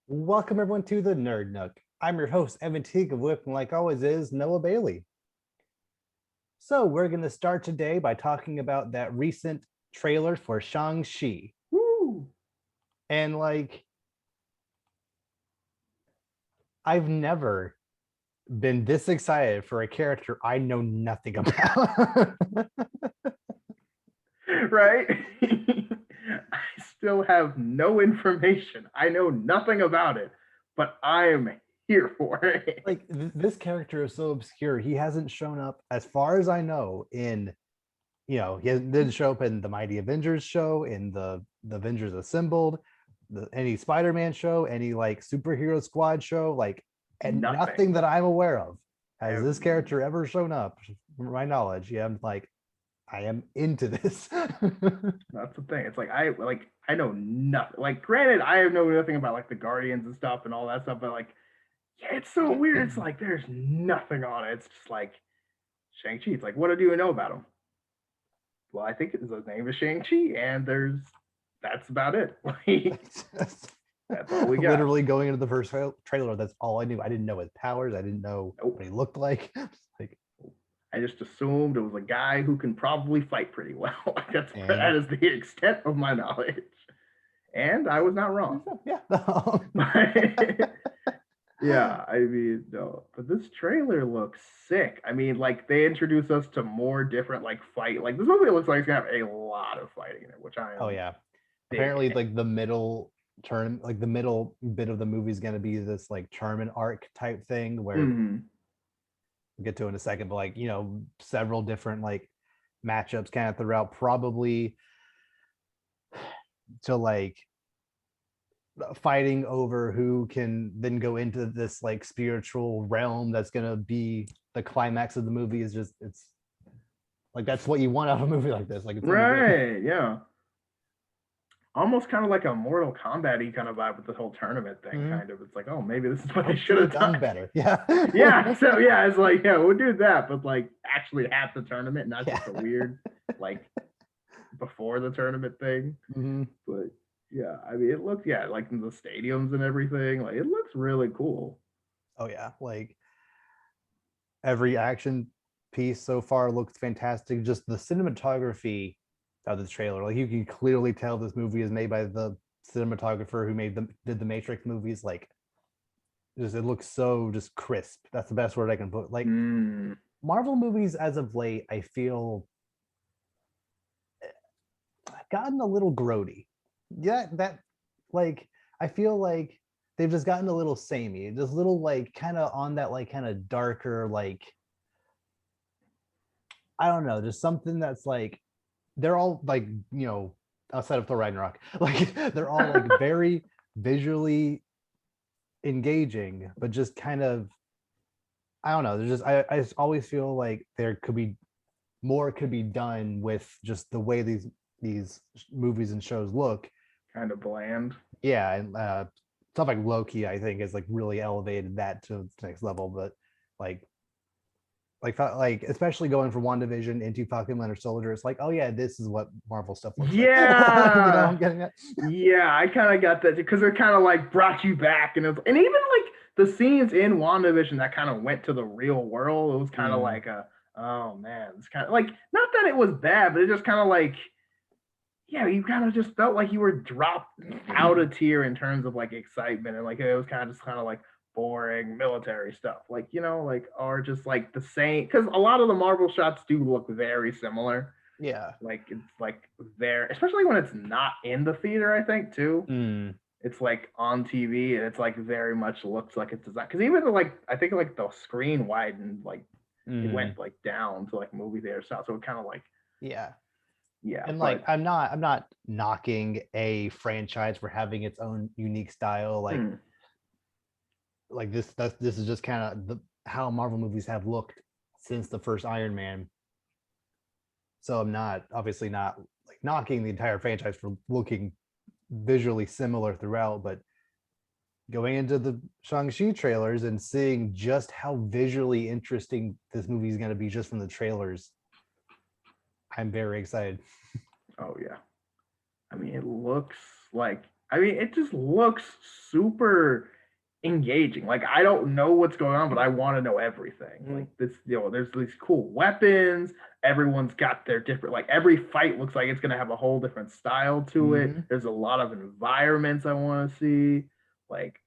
Welcome everyone to the Nerd Nook. I'm your host, Evan Teague, with, and like always is Noah Bailey. So we're going to start today by talking about that recent trailer for Shang-Chi. Woo! And I've never been this excited for a character I know nothing about. Right? I still have no information. I know nothing about it, but I am here for it. This character is so obscure. He hasn't shown up, as far as I know, in he didn't show up in the Mighty Avengers show, in the Avengers Assembled, any Spider-Man show, any superhero squad show, and Nothing. nothing that I'm aware of has I, this character ever shown up, from my knowledge. Yeah, I am into this. that's the thing. It's I know nothing. Like, granted, I know nothing about the Guardians and stuff and all that stuff, but yeah, it's so weird. It's like there's nothing on it. It's just like Shang-Chi. It's like, what do you know about him? Well, I think his name is Shang-Chi, and that's about it. That's all we got. Literally going into the first trailer, that's all I knew. I didn't know his powers. I didn't know what he looked like. I just assumed it was a guy who can probably fight pretty well. That is the extent of my knowledge, and I was not wrong. Yeah. Yeah, I mean, no, but this trailer looks sick. I mean, they introduce us to more different fight. This movie looks like it's gonna have a lot of fighting in it, which I am. Oh yeah. Apparently, the middle the middle bit of the movie is going to be this tournament arc type thing where we'll get to in a second, but several different matchups kind of throughout, probably to fighting over who can then go into this spiritual realm that's going to be the climax of the movie. Is just, it's that's what you want out of a movie like this. It's right, yeah. Almost kind of like a Mortal Kombat-y kind of vibe with the whole tournament thing, kind of. It's like, oh, maybe this is what they should have done better. Yeah. Yeah. So yeah, it's like, yeah, we'll do that, but actually have the tournament, not just a weird before the tournament thing. But yeah, I mean, it looks, yeah, in the stadiums and everything, it looks really cool. Oh yeah, every action piece so far looks fantastic. Just the cinematography of this trailer, you can clearly tell this movie is made by the cinematographer who did the Matrix movies. Just, it looks so just crisp. That's the best word I can put. Marvel movies as of late, I feel I've gotten a little grody. Yeah, that I feel they've just gotten a little samey, just little kind of on that kind of darker I don't know, just something that's they're all outside of Thor Ragnarok, they're all very visually engaging, but just kind of, I don't know. There's just, I just always feel like there could be more could be done with just the way these movies and shows look. Kind of bland. Yeah, and stuff like Loki, I think, has really elevated that to the next level. But especially going from WandaVision into Falcon Winter Soldier, it's oh yeah, this is what Marvel stuff looks like. Yeah. I'm getting it. Yeah, I kind of got that because it kind of brought you back, and even the scenes in WandaVision that kind of went to the real world, it was kind of oh man, it's kind of not that it was bad, but it just kind of yeah, you kind of just felt like you were dropped out a tier in terms of excitement, and it was kind of just kind of boring military stuff, are just the same, because a lot of the Marvel shots do look very similar. Yeah, it's there, especially when it's not in the theater, I think too. It's on TV, and it's very much looks like it's designed, because even I think the screen widened, it went down to movie theater style, so it kind of yeah. And but, I'm not knocking a franchise for having its own unique style. This is just kind of how Marvel movies have looked since the first Iron Man. So I'm obviously not knocking the entire franchise for looking visually similar throughout, but going into the Shang-Chi trailers and seeing just how visually interesting this movie is going to be just from the trailers, I'm very excited. Oh yeah, I mean, it looks I mean, it just looks super engaging. Like I don't know what's going on, but I want to know everything. Like this, there's these cool weapons. Everyone's got their different. Like every fight looks like it's gonna have a whole different style to it. Mm-hmm. There's a lot of environments I want to see. Like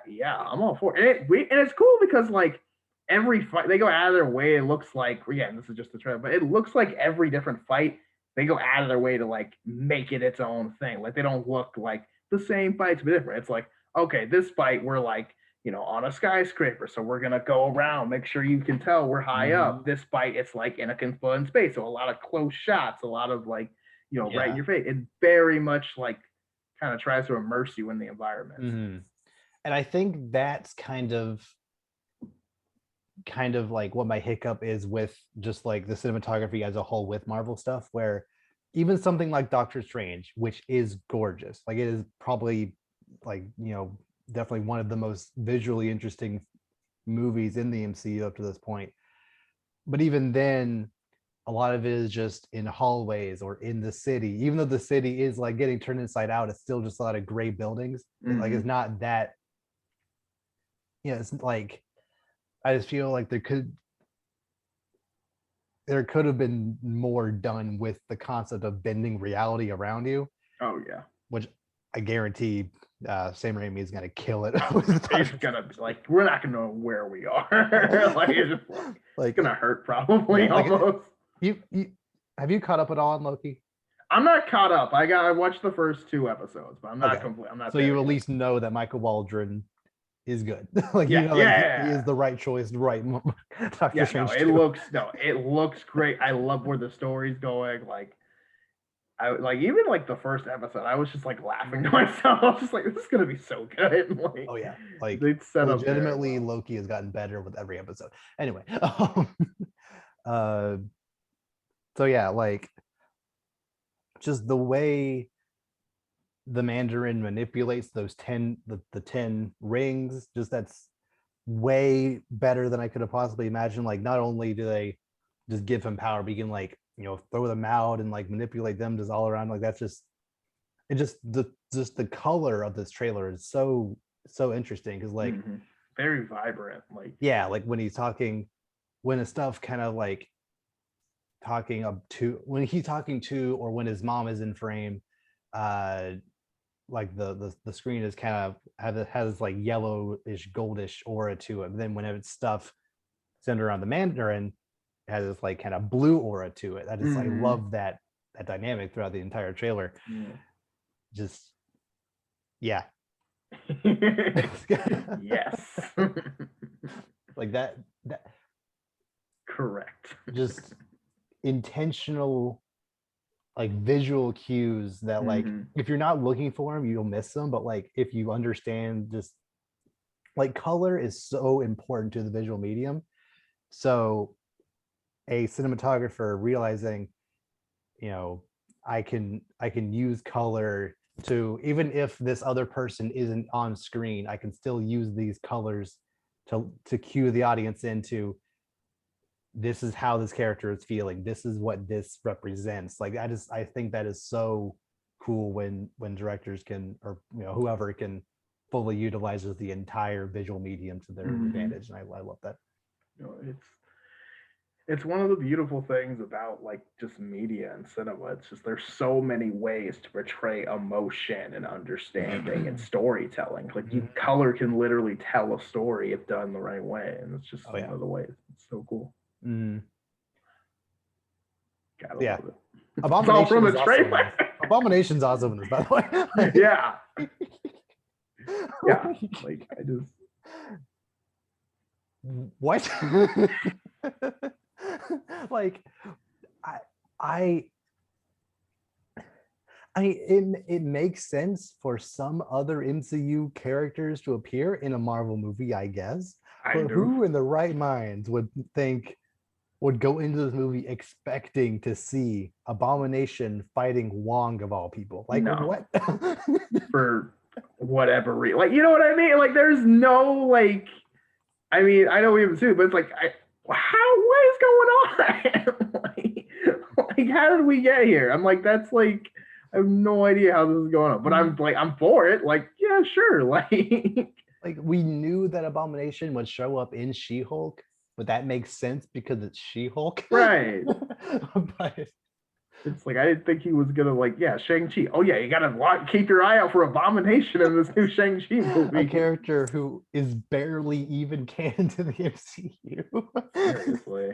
yeah, I'm all for it. And it's cool because like every fight they go out of their way. It looks like again, this is just the trailer, but it looks like every different fight they go out of their way to like make it its own thing. Like they don't look like the same fights, but different. It's like okay, this fight we're like, on a skyscraper, so we're gonna go around, make sure you can tell we're high up. This fight, it's like in a confined space, so a lot of close shots, a lot of like, right in your face. It very much like kind of tries to immerse you in the environment. And I think that's kind of like what my hiccup is with just like the cinematography as a whole with Marvel stuff, where even something like Doctor Strange, which is gorgeous, like it is probably like definitely one of the most visually interesting movies in the MCU up to this point, but even then a lot of it is just in hallways or in the city. Even though the city is like getting turned inside out, it's still just a lot of gray buildings. Like it's not that, it's like I just feel like there could have been more done with the concept of bending reality around you. Oh yeah, which I guarantee Sam Raimi is gonna kill it. It's gonna be like we're not gonna know where we are. Like it's just like it's gonna hurt probably almost. You have you caught up at all on Loki? I'm not caught up. I watched the first 2 episodes, but I'm not complete. I'm not. So you at least know that Michael Waldron is good. Like he is the right choice, right? Doctor Strange. It looks great. I love where the story's going. Like I like even like the first episode, I was just like laughing to myself. I was just like, this is gonna be so good. Like, oh yeah, like they set legitimately up Loki has gotten better with every episode. Anyway, so yeah, like just the way the Mandarin manipulates those 10 the 10 rings, just that's way better than I could have possibly imagined. Like not only do they just give him power, but you can like throw them out and like manipulate them just all around. Like that's just the color of this trailer is so interesting because like very vibrant. Like like when he's talking, when his stuff kind of like talking up to when he's talking to, or when his mom is in frame, like the screen is kind of has like yellowish goldish aura to it. But then whenever it's stuff centered around the Mandarin, it has this like kind of blue aura to it. I just I love that dynamic throughout the entire trailer. Just yes. Like that correct. Just intentional like visual cues that like if you're not looking for them you'll miss them, but like if you understand, just like color is so important to the visual medium. So a cinematographer realizing I can use color to, even if this other person isn't on screen, I can still use these colors to cue the audience into, this is how this character is feeling, this is what this represents. Like I think that is so cool when directors can, or whoever can fully utilizes the entire visual medium to their advantage. And I love that. It's one of the beautiful things about like just media and cinema. It's just there's so many ways to portray emotion and understanding and storytelling. Like color can literally tell a story if done the right way, and it's just one of the ways. It's so cool. Gotta love it. Abomination from the trailer. Abomination's awesome in this, by the way. Yeah. Like I just what? Like it makes sense for some other MCU characters to appear in a Marvel movie, I guess. But who in the right minds would go into this movie expecting to see Abomination fighting Wong of all people? Like what? For whatever reason, like what I mean? Like there's no like, I mean I know we haven't seen it, but it's like what is going on? like how did we get here? I'm like, that's like I have no idea how this is going on, but I'm like, I'm for it. Like, yeah, sure. Like we knew that Abomination would show up in She-Hulk, but that makes sense because it's She-Hulk. Right. But It's like I didn't think he was gonna like, yeah, Shang-Chi. Oh yeah, you gotta keep your eye out for Abomination in this new Shang-Chi a movie. character who is barely even canon to the MCU. Seriously.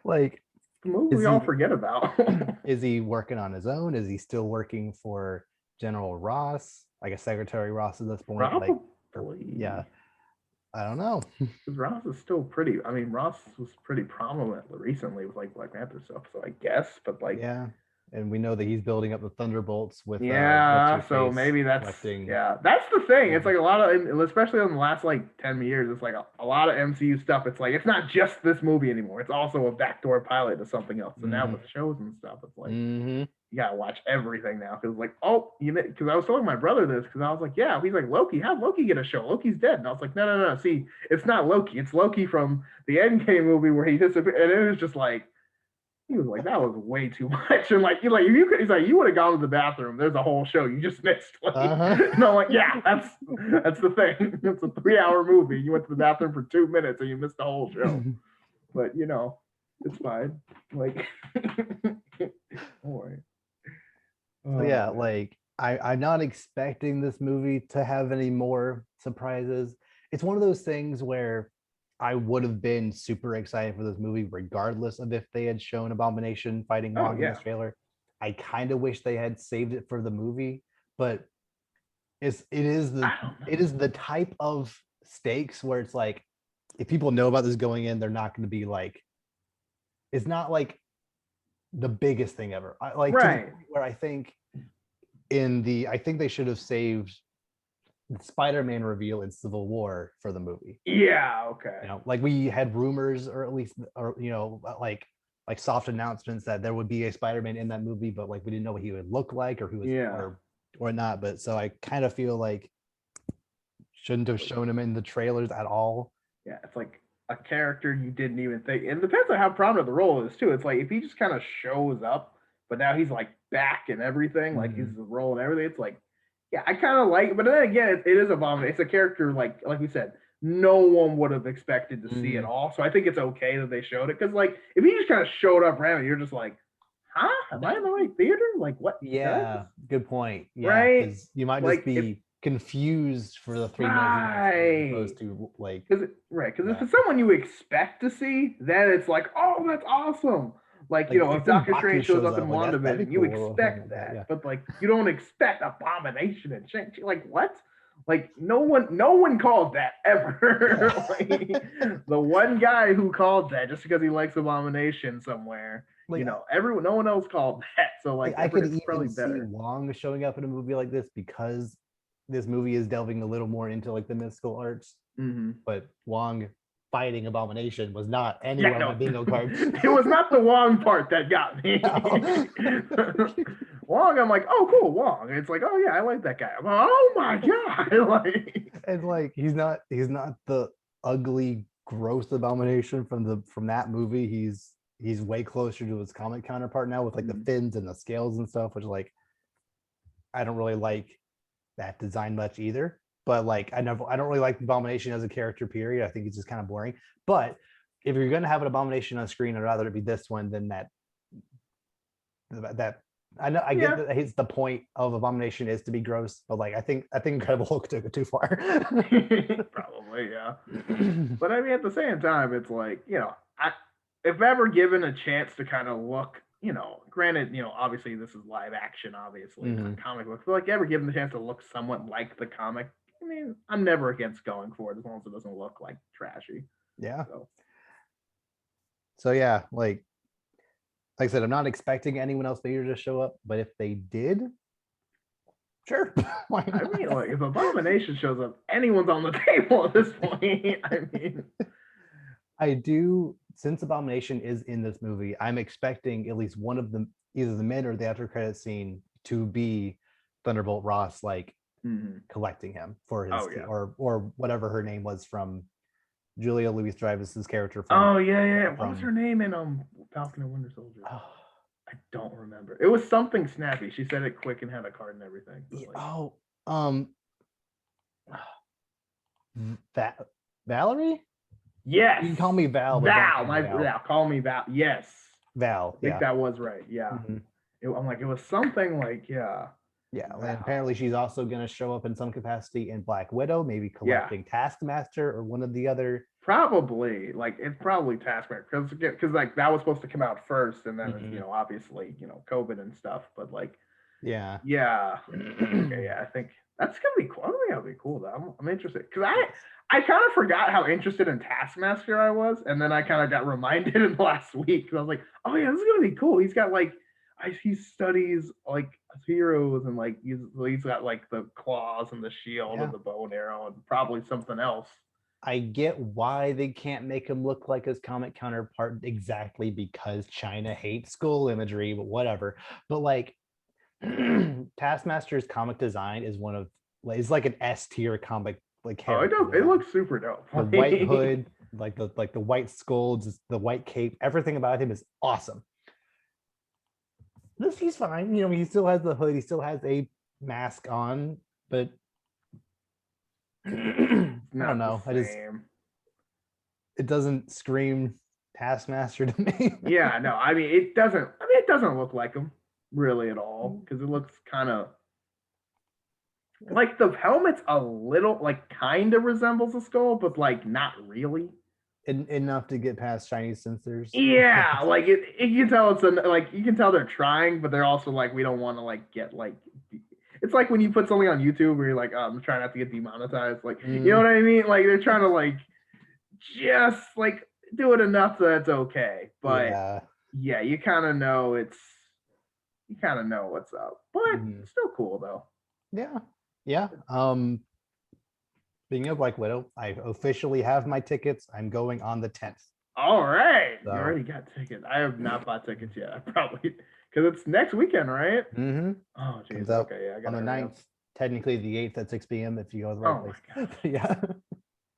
Like, The movie is we all he forget about. is he working on his own? Is he still working for General Ross? I guess Secretary Ross at this point. Like, Probably. yeah, I don't know. Because Ross is still pretty. I mean, Ross was pretty prominent recently with like Black Panther stuff. So I guess, but like, Yeah, and we know that he's building up the Thunderbolts with what's her yeah. So face maybe that's collecting. yeah. That's the thing. It's like a lot of, especially in the last like 10 years, it's like a lot of MCU stuff. It's like it's not just this movie anymore. It's also a backdoor pilot to something else. So now Mm-hmm. with shows and stuff, it's like Mm-hmm. you gotta watch everything now because like because I was telling my brother this because I was like he's like Loki, how'd Loki get a show? Loki's dead. And I was like no, see, it's not Loki, it's Loki from the Endgame movie where he disappeared. And it was just like he was like that was way too much. And like he's like you would have gone to the bathroom, there's a whole show you just missed. Like, and I'm like yeah, that's the thing. It's a 3-hour movie, you went to the bathroom for 2 minutes and you missed the whole show. But it's fine, like don't worry. So yeah, Man. like I'm not expecting this movie to have any more surprises. It's one of those things where I would have been super excited for this movie regardless of if they had shown Abomination fighting Oh Wong in yeah. this trailer. I kind of wish they had saved it for the movie, but it is the I don't it know. is the type of stakes where it's like if people know about this going in, they're not going to be like it's not like the biggest thing ever. I like to the Right. point where I think they should have saved the Spider-Man reveal in Civil War for the movie. Yeah. Okay. Like we had rumors or at least like soft announcements that there would be a Spider-Man in that movie, but like we didn't know what he would look like or who was Yeah. or not. But so I kind of feel like shouldn't have shown him in the trailers at all. Yeah. It's like a character you didn't even think. It depends on how prominent the role is too. It's like if he just kind of shows up, but now he's like back and everything, like he's the role and everything. It's like, yeah, I kind of like. But then again, it is Abomination. It's a character like we said, no one would have expected to see it all. So I think it's okay that they showed it because like if he just kind of showed up randomly, you're just like, huh? Am I in the right theater? Like what? Yeah, good point. Yeah, Right? because you might just Like if be confused for the 3 minutes he might show as right. opposed to like Because if yeah. it's someone you expect to see, then it's like, oh, that's awesome. Like, Like if if Doctor M'Baku Strange shows shows up in up, like that'd be WandaVision, you cool or something expect like that. that. Yeah. But like you don't expect Abomination and Shang-Chi. Like what? Like no one called that ever. Like, the one guy who called that just because he likes Abomination somewhere, Like no one else called that. So like I could it's probably even see better. Wong showing up in a movie like this because this movie is delving a little more into like the mystical arts. Mm-hmm. But Wong fighting Abomination was not Yeah, anywhere on my no, bingo card. it was not the Wong part that got me. No. Wong, I'm like, oh, cool, Wong. It's like, oh yeah, I like that guy. I'm like, oh my god, like, And like he's not the ugly, gross Abomination from that movie. He's way closer to his comic counterpart now with like the fins and the scales and stuff, which like I don't really like that design much either. But like I don't really like Abomination as a character, period. I think he's just kind of boring. But if you're gonna have an Abomination on screen, I'd rather it be this one than that I know I get yeah, that it's the point of Abomination is to be gross, but like I think Incredible Hulk took it too far. probably, yeah. But I mean, at the same time, it's like, if ever given a chance to kind of look, granted, obviously this is live action, obviously, not comic books, but like ever given the chance to look somewhat like the comic, I mean, I'm never against going for it as long as it doesn't look like trashy. Yeah. So So yeah, like I said, I'm not expecting anyone else later to show up, but if they did, sure. Why not? I mean, like if Abomination shows up, anyone's on the table at this point. I mean, I do, since Abomination is in this movie, I'm expecting at least one of them, either the mid or the after credit scene, to be Thunderbolt Ross, like collecting him for his or whatever her name was from Julia Louis-Dreyfus's character from oh yeah. What was her name in Falcon and Winter Soldier? I don't remember. It was something snappy. She said it quick and had a card and everything. Yeah, Like, oh, um, Valerie. yes, You can call me Val, but don't Val. call me My Val. Val. Call me Val. Yes, Val, I think yeah. that was right. Yeah. Mhm. I'm like, it was something like, yeah, Yeah, and Val. apparently she's also going to show up in some capacity in Black Widow, maybe Yeah, collecting Taskmaster or one of the other. probably. Like, it's probably Taskmaster because like that was supposed to come out first, and then it's Mhm. obviously COVID and stuff. But like, Yeah. yeah, okay, yeah, I think that's gonna be cool. I think that'll be cool though. I'm interested because Yes. I kind of forgot how interested in Taskmaster I was, and then I kind of got reminded in the last week because I was like, oh yeah, this is gonna be cool. He's got like he studies like heroes and like he's got like the claws and the shield Yeah. and the bow and arrow and probably something else. I get why they can't make him look like his comic counterpart exactly because China hates school imagery, but whatever. But like Taskmaster's comic design is one of is like an S tier comic like Oh, it character does. It design. looks super dope. The white hood, like the white skull, just the white cape, everything about him is awesome. This he's fine. He still has the hood, he still has a mask on, but I don't Not the know. same. It doesn't scream Taskmaster to me. Yeah, no, I mean it doesn't. I mean it doesn't look like him really at all because it looks kind of like the helmet's a little like kind of resembles a skull, but like not really. Enough to get past Chinese censors. Yeah, like you can tell like you can tell they're trying, but they're also like we don't want to like get like. It's like when you put something on YouTube where you're like, oh, I'm trying not to get demonetized. Like, you know what I mean? Like they're trying to like just like do it enough that it's okay. But Yeah. yeah, you kind of know what's up. But Mhm. still cool though. Yeah. Yeah. Speaking of Black Widow, I officially have my tickets. I'm going on the 10th. All right, you So already got tickets. I have not bought tickets yet. I probably because it's next weekend, right? Oh comes jeez. out Okay, yeah, I on gotta the hurry up. 9th, technically the 8th at 6 p.m. if you go to the right Oh my place. gosh. Yeah.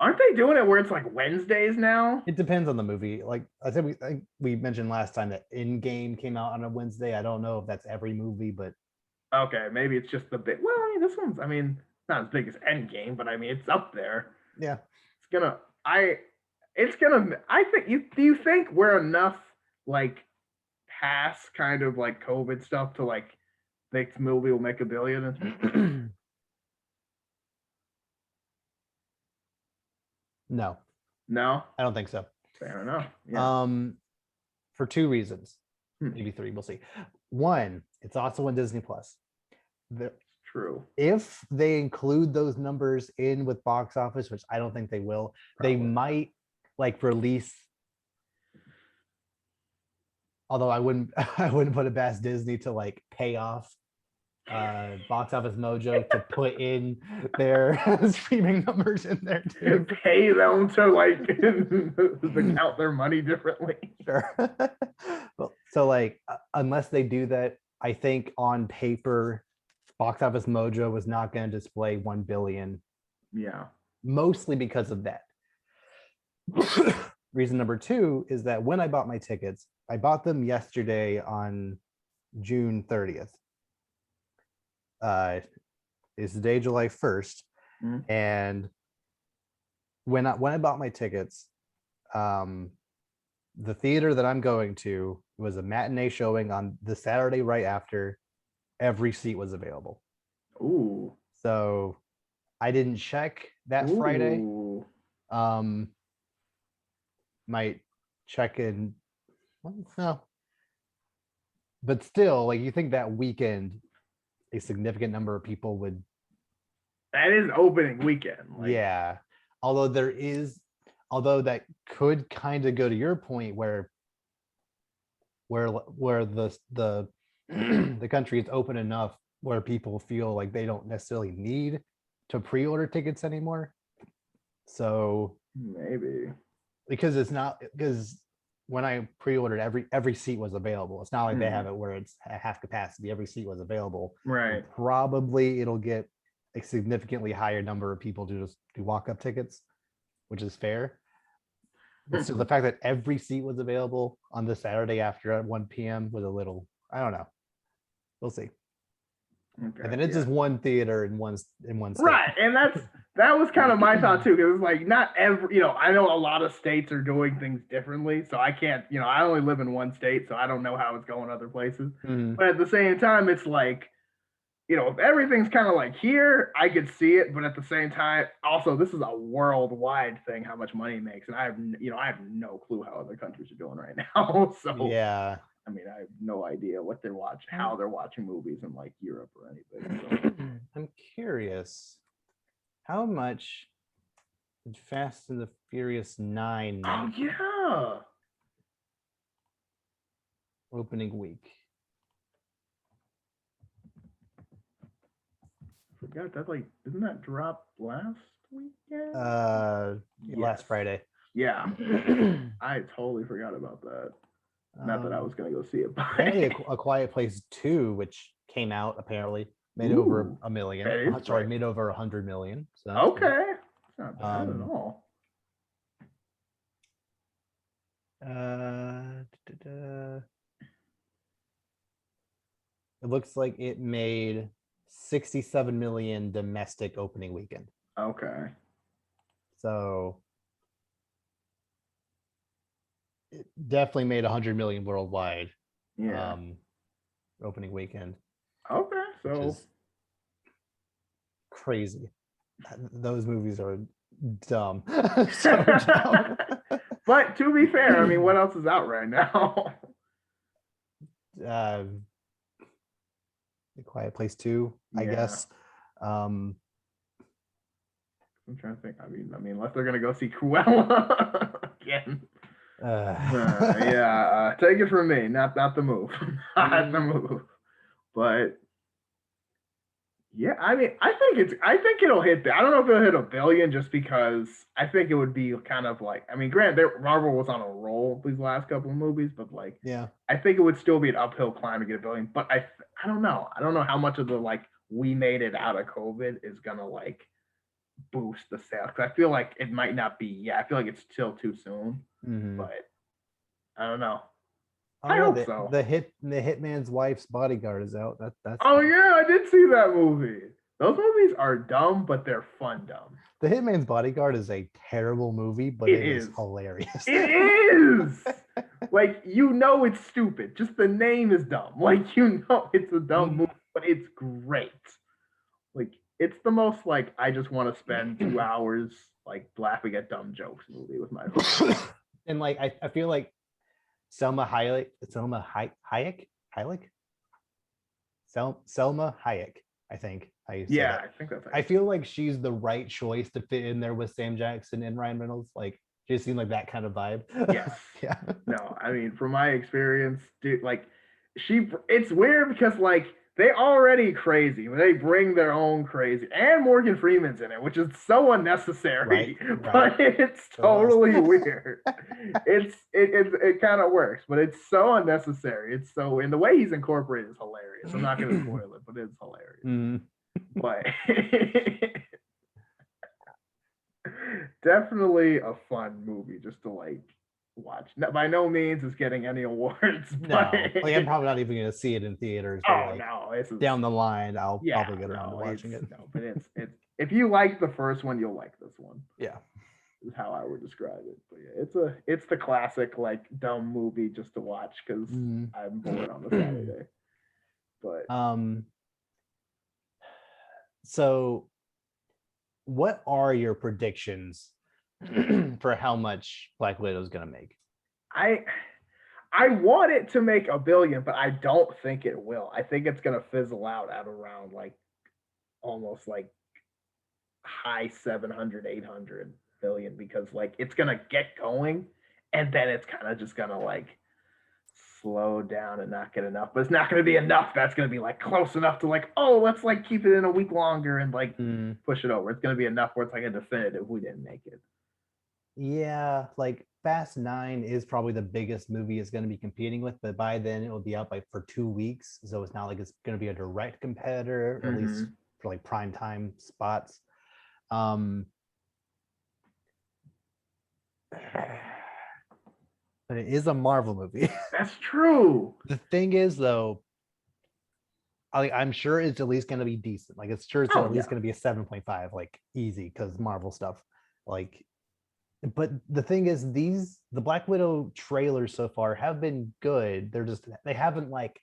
Aren't they doing it where it's like Wednesdays now? It depends on the movie. Like I said, I think we mentioned last time that In Game came out on a Wednesday. I don't know if that's every movie, but Okay, maybe it's just the big. Well, I mean, this one's. I mean, not as big as Endgame, but I mean, it's up there. yeah. It's gonna. I. It's gonna. I think. Do you think we're enough like past kind of like COVID stuff to like this movie will make a billion? No, No. I don't think so. Fair enough. Yeah. For two reasons, Hmm. maybe three. We'll see. One, it's also on Disney Plus. True. If they include those numbers in with box office, which I don't think they will, Probably they not. might like release. Although I wouldn't, I wouldn't put it past Disney to like pay off box office mojo to put in their streaming numbers in there too. Pay them to like to count their money differently. Sure. Well, so like unless they do that, I think on paper box office mojo was not going to display 1 billion, Yeah. mostly because of that. Reason number two is that when I bought my tickets, I bought them yesterday on June 30th. Is the day July 1st. Mhm. And when I bought my tickets, the theater that I'm going to was a matinee showing on the Saturday right after. Every seat was available. Ooh. So I didn't check that Friday. Ooh. Might check in. No. But still, like you think that weekend, a significant number of people would. That is opening weekend. Like, Yeah. Although that could kind of go to your point where the the country is open enough where people feel like they don't necessarily need to pre-order tickets anymore. So maybe. because when I pre-ordered, every seat was available. It's not like they have Mhm. it where it's at half capacity. Every seat was available. Right. And probably it'll get a significantly higher number of people to just do walk-up tickets, which is fair. But still, the fact that every seat was available on the Saturday after at 1 p.m. was a little I don't know. We'll see. Okay, And then it's yeah. just one theater in one state. Right, and that was kind of my thought too, because it's like not every, I know a lot of states are doing things differently, so I can't, I only live in one state, so I don't know how it's going other places. Mhm. But at the same time, it's like, if everything's kind of like here, I could see it, but at the same time, also this is a worldwide thing, how much money it makes, and I have no clue how other countries are doing right now. So Yeah. I mean, I have no idea what they're watching, how they're watching movies in like Europe or anything. So. I'm curious, how much did Fast and the Furious 9 Oh make yeah. opening week? Forgot that, like, didn't that drop last weekend? Last Friday. Yeah. I totally forgot about that. Not that I was gonna go see it, but Apparently, a Quiet Place 2, which came out apparently, made over Ooh, a million. that is Sorry, right. made over 100 million. So that's good. Okay. It's not bad at all. It looks like it made 67 million domestic opening weekend. Okay. So it definitely made 100 million worldwide. Yeah. Opening weekend. Okay. Which So is crazy. Those movies are dumb. So dumb. But to be fair, I mean, what else is out right now? The Quiet Place 2, I Yeah. guess. I'm trying to think. I mean, unless they're gonna go see Cruella again. Yeah, take it from me, not the move, not the move. But yeah, I mean, I think it'll hit. I don't know if it'll hit a billion, just because I think it would be kind of like, I mean, granted, Marvel was on a roll these last couple of movies, but like, yeah, I think it would still be an uphill climb to get a billion. But I don't know. I don't know how much of the like we made it out of COVID is gonna like boost the sales, because I feel like it might not be. Yeah, I feel like it's still too soon, but I don't know. Oh I yeah, hope so. the Hitman's Wife's Bodyguard is out. That's Oh fun. yeah, I did see that movie. Those movies are dumb, but they're fun dumb. The Hitman's Bodyguard is a terrible movie, but It it is is. hilarious. It is. Like, it's stupid. Just the name is dumb. Like, it's a dumb movie, but it's great. Like, it's the most like I just want to spend 2 hours like laughing at dumb jokes movie with my friends. And like I feel like Selma Hayek, Selma Hayek, I think how you say Yeah, that. I think that's. I feel like she's the right choice to fit in there with Sam Jackson and Ryan Reynolds. Like, she just seemed like that kind of vibe. Yes. Yeah. No, I mean, from my experience, dude, like it's weird because like they already crazy when they bring their own crazy, and Morgan Freeman's in it, which is so unnecessary, Right. but it's totally weird. It kind of works, but it's so unnecessary. It's so, and the way he's incorporated is hilarious. I'm not gonna spoil it, but it's hilarious. But definitely a fun movie just to like watch. By no means is getting any awards. No, like I'm probably not even going to see it in theaters. But like, no, down the line, I'll probably get around to watching it. No, but it's if you like the first one, you'll like this one. Yeah, is how I would describe it. But yeah, it's the classic like dumb movie just to watch because I'm bored on a Saturday. But so what are your predictions for how much Black Widow is going to make? I want it to make a billion, but I don't think it will. I think it's gonna fizzle out at around like almost like high 700, 800 billion, because like it's gonna get going and then it's kind of just gonna like slow down and not get enough. But it's not gonna be enough that's gonna be like close enough to like, oh, let's like keep it in a week longer and like push it over. It's gonna be enough where it's like a definitive we didn't make it. Yeah, like Fast 9 is probably the biggest movie it's going to be competing with, but by then it will be out for 2 weeks, so it's not like it's going to be a direct competitor, at least for like prime time spots. but it is a Marvel movie. That's true. The thing is, though, I'm sure it's at least going to be decent. Like, it's sure it's Oh at least yeah. going to be a 7.5, like easy, because Marvel stuff. Like, but the thing is, the Black Widow trailers so far have been good. They haven't like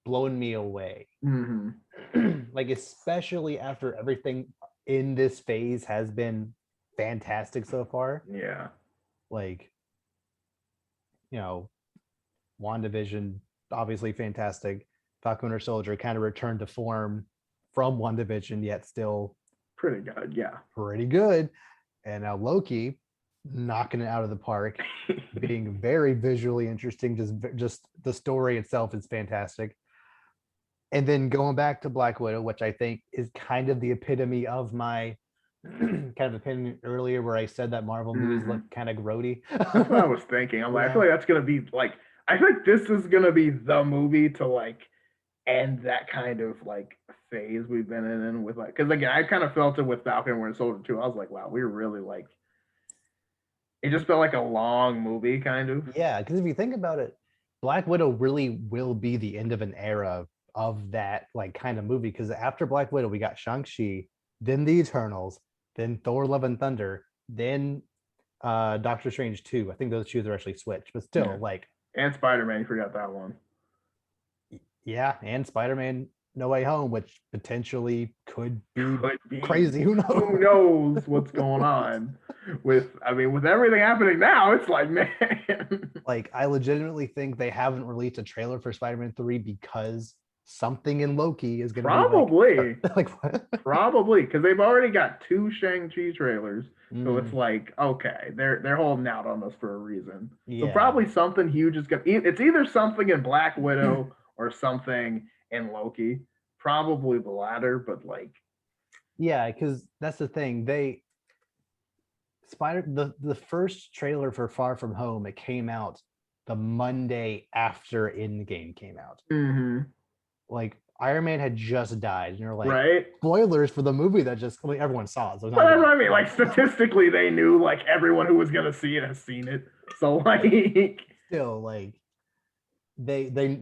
blown me away. Mm-hmm. Like, especially after everything in this phase has been fantastic so far. Yeah. Like, you know, WandaVision, obviously fantastic. Falcon or Soldier kind of returned to form from WandaVision, yet still Pretty good. Yeah. pretty good. And now Loki knocking it out of the park, being very visually interesting. Just the story itself is fantastic. And then going back to Black Widow, which I think is kind of the epitome of my kind of opinion earlier, where I said that Marvel movies Mm-hmm. look kind of grody. That's what I was thinking. I'm like, I feel Yeah. like that's gonna be like, I think this is gonna be the movie to like end that kind of like phase we've been in with like, because again, I kind of felt it with Falcon and Winter Soldier too. I was like, wow, we were really like, it just felt like a long movie, kind of. Yeah, because if you think about it, Black Widow really will be the end of an era of that like kind of movie. Because after Black Widow, we got Shang-Chi, then the Eternals, then Thor Love and Thunder, then Doctor Strange 2. I think those shoes are actually switched, but still, Yeah. like, And Spider-Man, you forgot that one. yeah, and Spider-Man No Way Home, which potentially could be Could be. crazy. Who knows? Who knows what's going on with? I mean, with everything happening now, it's like, man. Like, I legitimately think they haven't released a trailer for Spider-Man 3 because something in Loki is going to be like, Probably, like what? probably, because they've already got two Shang-Chi trailers, so it's Mm, like, okay, they're holding out on us for a reason. So yeah. probably something huge is gonna. It's either something in Black Widow or something in Loki. Probably the latter, but like, Yeah, because that's the thing. The first trailer for Far From Home, it came out the Monday after Endgame came out. mm-hmm, Like, Iron Man had just died, and you're like, right? spoilers for the movie that just, like, everyone saw it, so it's But not that's even what I mean. Like statistically, they knew like everyone who was gonna see it has seen it. So like, still, like, they like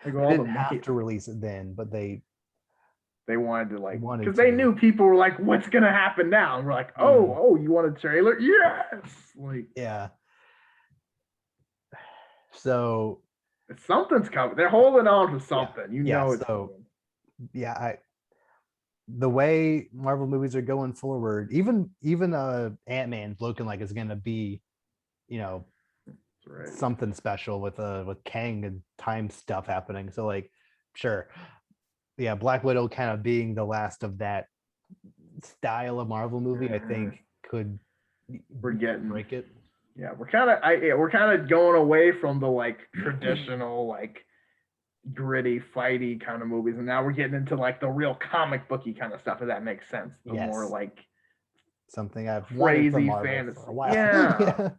they all the didn't money have to release it then, but they wanted to they like, wanted because they to. knew people were like, "What's gonna happen now?" And we're like, "Oh, Mm, oh, you want a trailer? Yes!" Like yeah. So something's coming. They're holding on to yeah, something. You yeah. know it's So coming. yeah, the way Marvel movies are going forward, even Ant-Man's looking like it's gonna be, you know, That's right. something special with Kang and time stuff happening. So, like, sure. Yeah, Black Widow kind of being the last of that style of Marvel movie, I Mhm. think could We're getting break it. yeah. We're kind of going away from the like traditional like gritty, fighty kind of movies, and now we're getting into like the real comic booky kind of stuff. If that makes sense, the more Yes. like Something I've wanted from crazy Marvel for a fantasy. while. Yeah, Yeah.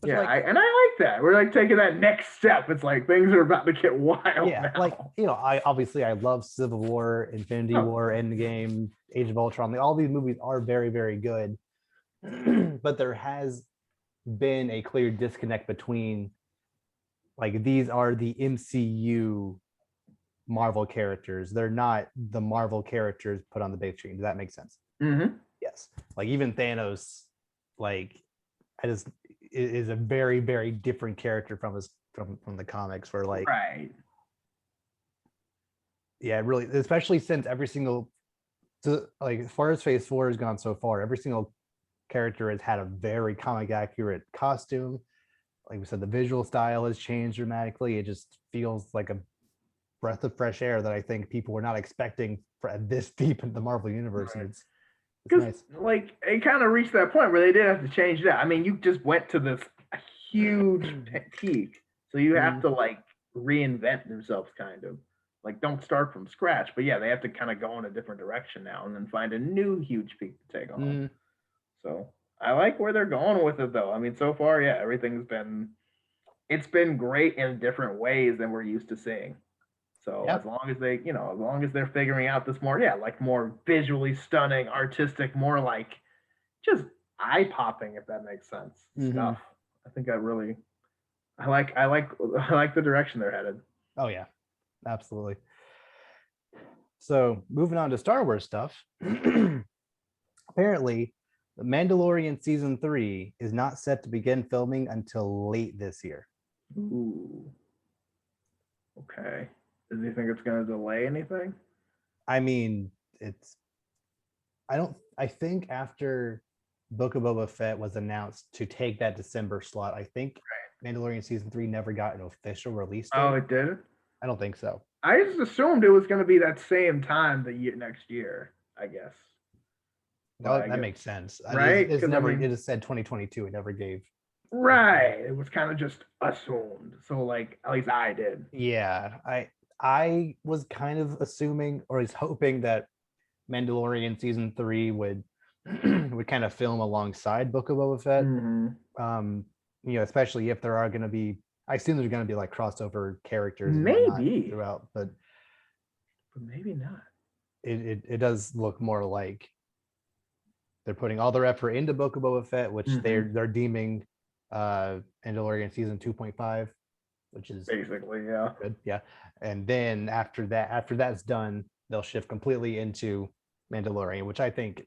But yeah, like, and I like that. We're like taking that next step. It's like things are about to get wild yeah, like, now. I love Civil War, Infinity Oh, War, Endgame, Age of Ultron. Like, all these movies are very, very good. But there has been a clear disconnect between, like, these are the MCU Marvel characters. They're not the Marvel characters put on the big screen. Does that make sense? mm-hmm. Yes. Like, even Thanos, like, I just is a very, very different character from the comics, where, like, Right. yeah, really, especially since every single, so, like, as far as phase 4 has gone so far, every single character has had a very comic accurate costume. Like we said, the visual style has changed dramatically. It just feels like a breath of fresh air that I think people were not expecting for this deep in the Marvel universe, and Right. it's Because nice. like it kind of reached that point where they did have to change that. I mean, you just went to this huge peak, so you have Mm, to like reinvent themselves, kind of. Like don't start from scratch, but yeah, they have to kind of go in a different direction now and then find a new huge peak to take on. mm, So I like where they're going with it, though. I mean, so far, yeah, it's been great in different ways than we're used to seeing. So yeah. as long as they, as long as they're figuring out this more, yeah, like more visually stunning, artistic, more like just eye popping, if that makes sense, Hmm. stuff. I think that really I like the direction they're headed. Oh yeah, absolutely. So moving on to Star Wars stuff. Apparently, The Mandalorian season 3 is not set to begin filming until late this year. Ooh, okay. Does he think it's gonna delay anything? I mean, it's I think after Book of Boba Fett was announced to take that December slot, I think Mandalorian season 3 never got an official release Oh, date. it did. I don't think so. I just assumed it was gonna be that same time the year next year. I guess, but No, I that guess makes sense. right It's because I never, mean, it is said 2022. It never gave. right. It was kind of just assumed. So like, at least I did. Yeah, I was kind of assuming or was hoping that Mandalorian season 3 would would kind of film alongside Book of Boba Fett. Mm-hmm. Especially if there are going to be, I assume there's going to be like crossover characters and whatnot Maybe, throughout, but but maybe not. it does look more like they're putting all their effort into Book of Boba Fett, which Mm-hmm. they're deeming Mandalorian season 2.5, which is Basically, yeah. good. Yeah. And then after that's done, they'll shift completely into Mandalorian, which I think,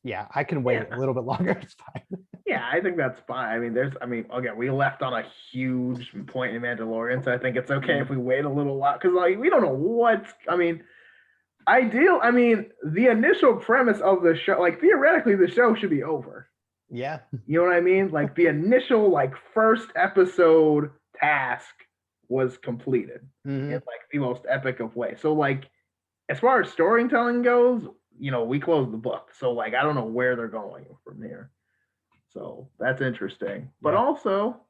yeah, I can wait Yeah. a little bit longer. It's fine. Yeah, I think that's fine. Again, we left on a huge point in Mandalorian, so I think it's okay if we wait a little while because, like, we don't know what's. The initial premise of the show, like, theoretically, the show should be over. Yeah. You know what I mean? Like, the initial, like, first episode task was completed in, Mm-hmm. like, the most epic of ways. So, like, as far as storytelling goes, we closed the book. So, like, I don't know where they're going from here. So that's interesting. But Yeah. also,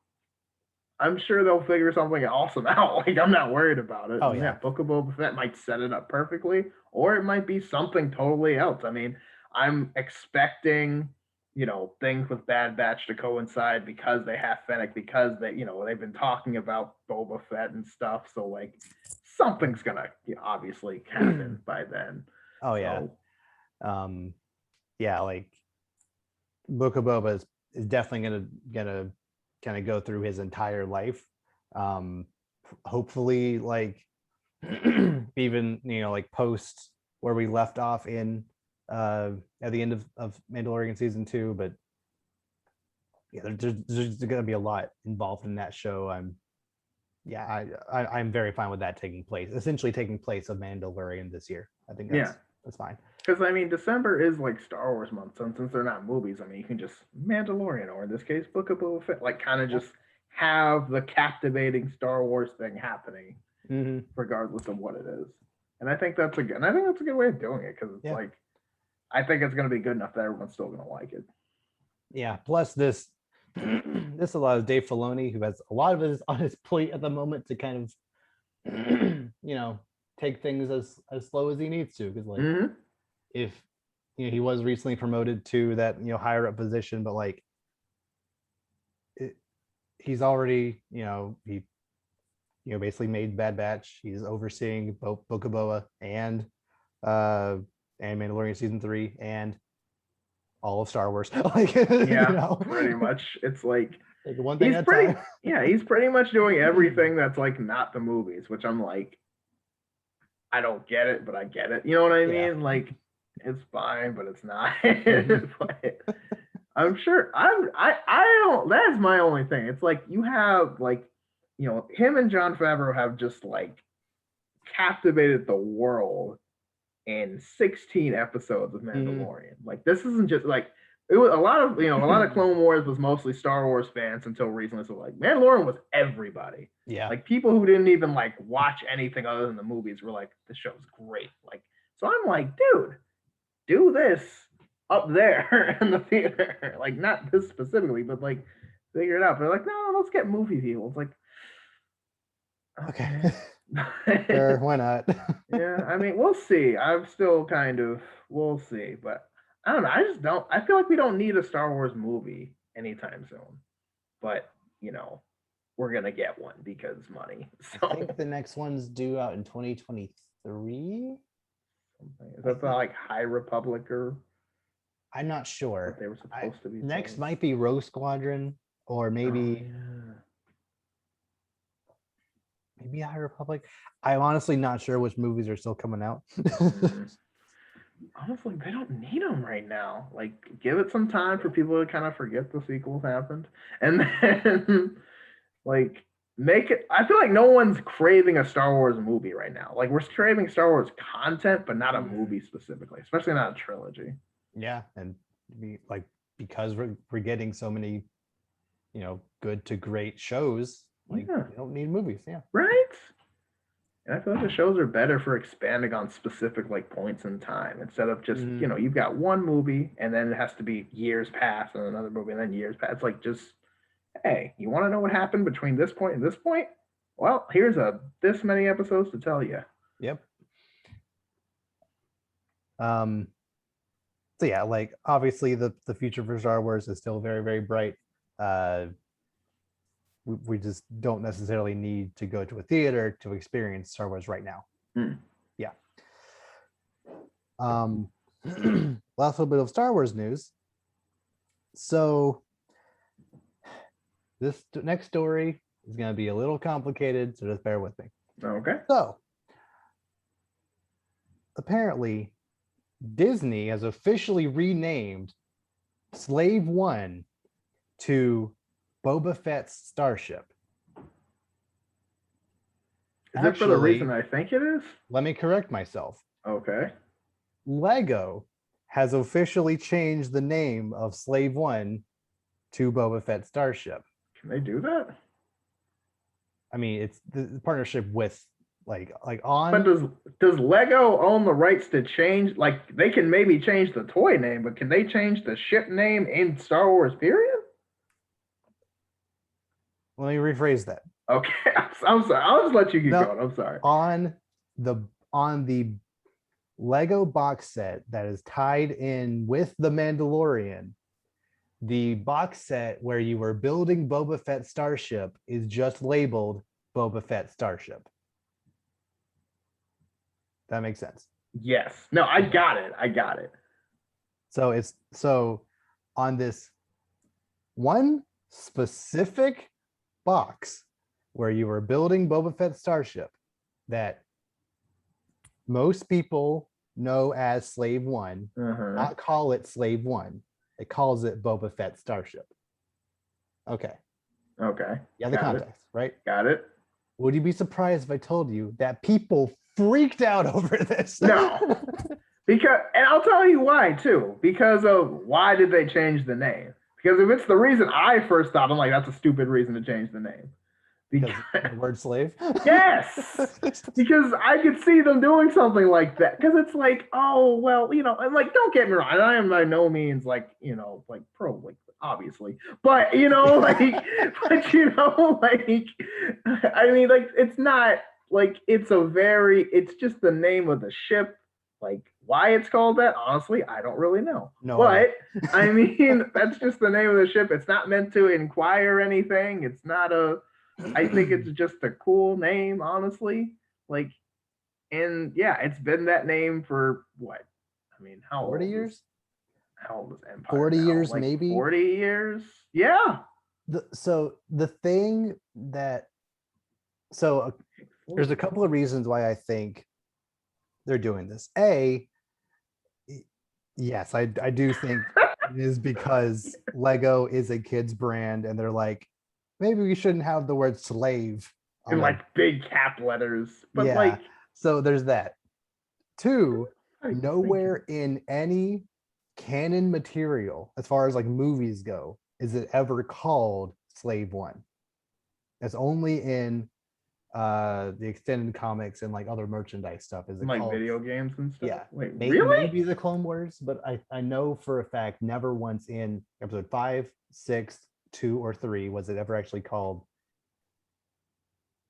I'm sure they'll figure something awesome out. Like, I'm not worried about it. Oh And yeah, yeah. Book of Boba Fett might set it up perfectly, or it might be something totally else. I mean, I'm expecting, things with Bad Batch to coincide because they have Fennec, because they've been talking about Boba Fett and stuff. So like, something's gonna obviously happen by then. Oh yeah. So Um, yeah, like Book of Boba is definitely gonna kind of go through his entire life. Um, Hopefully, like even like post where we left off in at the end of Mandalorian season 2, but yeah, there's gonna be a lot involved in that show. I'm very fine with that taking place, essentially taking place of Mandalorian this year. I think yeah, that's fine. because December is like Star Wars month, so since they're not movies, you can just Mandalorian, or in this case, Book of Boba Fett, like kind of just have the captivating Star Wars thing happening, Mm-hmm. regardless of what it is. And I think that's a good way of doing it because it's Yeah. like, I think it's going to be good enough that everyone's still going to like it. Yeah. Plus this this allows Dave Filoni, who has a lot of his on his plate at the moment, to kind of take things as slow as he needs to, because like Mm-hmm. if he was recently promoted to that higher up position, but like he's already he basically made Bad Batch. He's overseeing both Book of Boba and Mandalorian season 3 and all of Star Wars. Like Yeah, pretty much. It's like take one thing at a time. he's pretty much doing everything that's like not the movies, which I'm like, I don't get it, but I get it. You know what I Yeah. mean? Like, it's fine, but it's not. Mhm. But I'm sure I don't. That's my only thing. It's like you have like, him and John Favreau have just like captivated the world in 16 episodes of Mhm. Mandalorian. Like, this isn't just like, it was a lot of Clone Wars was mostly Star Wars fans until recently. So like, Mandalorian was everybody. Yeah. Like, people who didn't even like watch anything other than the movies were like, this show's great. Like, so I'm like, dude, do this up there in the theater. Like, not this specifically, but like, figure it out. They're like, no, let's get movie people. It's like, Okay. okay. Sure, why not? Yeah, we'll see. I'm still kind of, we'll see, but I don't know. I just don't. I feel like we don't need a Star Wars movie anytime soon, but we're gonna get one because money. I So think the next one's due out in 2023. is that the like High Republic or I'm not what sure. they were supposed to be? Next Saying? might be Rogue Squadron, or Oh maybe yeah. maybe High Republic. I'm honestly not sure which movies are still coming out. Honestly, they don't need them right now. Like, give it some time for people to kind of forget the sequels happened, and then like make it. I feel like no one's craving a Star Wars movie right now. Like, we're craving Star Wars content, but not a movie specifically, especially not a trilogy. Yeah, and like because we're getting so many, good to great shows. Like Yeah, we don't need movies. Yeah. right. And I feel like the shows are better for expanding on specific like points in time instead of just, Mhm. you've got one movie and then it has to be years past and another movie and then years past. It's like just, hey, you want to know what happened between this point and this point? Well, here's this many episodes to tell you. Yep. So yeah, like obviously the future for Star Wars is still very, very bright. Uh we just don't necessarily need to go to a theater to experience Star Wars right now. Yeah. Last little bit of Star Wars news. So this next story is going to be a little complicated, so just bear with me. Okay. So apparently Disney has officially renamed Slave One to Boba Fett's Starship. Is it for the reason I think it is? Let me correct myself. Okay. Lego has officially changed the name of Slave One to Boba Fett Starship. Can they do that? I mean, it's the partnership with like on. But does Lego own the rights to change? Like, they can maybe change the toy name, but can they change the ship name in Star Wars? Period. Let me rephrase that. Okay, I'm sorry. I'll just let you keep going. I'm sorry. On the Lego box set that is tied in with the Mandalorian, the box set where you were building Boba Fett Starship is just labeled Boba Fett Starship. That makes sense. Yes. No, I got it. So on this one specific box where you were building Boba Fett Starship that most people know as Slave One, not call it Slave One. It calls it Boba Fett Starship. Okay. Yeah, the context, right? Got it. Would you be surprised if I told you that people freaked out over this? No. And I'll tell you why too. Because of why did they change the name? Because if it's the reason I first thought, I'm like, that's a stupid reason to change the name. Because the word slave? Yes. Because I could see them doing something like that. Because it's like, oh, well, and like, don't get me wrong. I am by no means like, like pro, like, obviously. But, like, I mean, like, it's not like it's just the name of the ship. Like, why it's called that, honestly, I don't really know. No, but I mean, that's just the name of the ship. It's not meant to inquire anything. It's not I think it's just a cool name, honestly. Like, and yeah, it's been that name for what? I mean, how 40 years? How old is Empire? 40 now? years, like maybe. 40 years? Yeah. There's a couple of reasons why I think they're doing this. Yes, I do think it is because Lego is a kid's brand and they're like, maybe we shouldn't have the word slave in like big cap letters. But yeah, like, so there's that. Two, nowhere in any canon material, as far as like movies go, is it ever called Slave One. It's only in the extended comics and like other merchandise stuff. Is it like called video games and stuff? Yeah. Wait, really? Really? Maybe the Clone Wars, but I know for a fact never once in episode 5, 6, 2, or 3 was it ever actually called.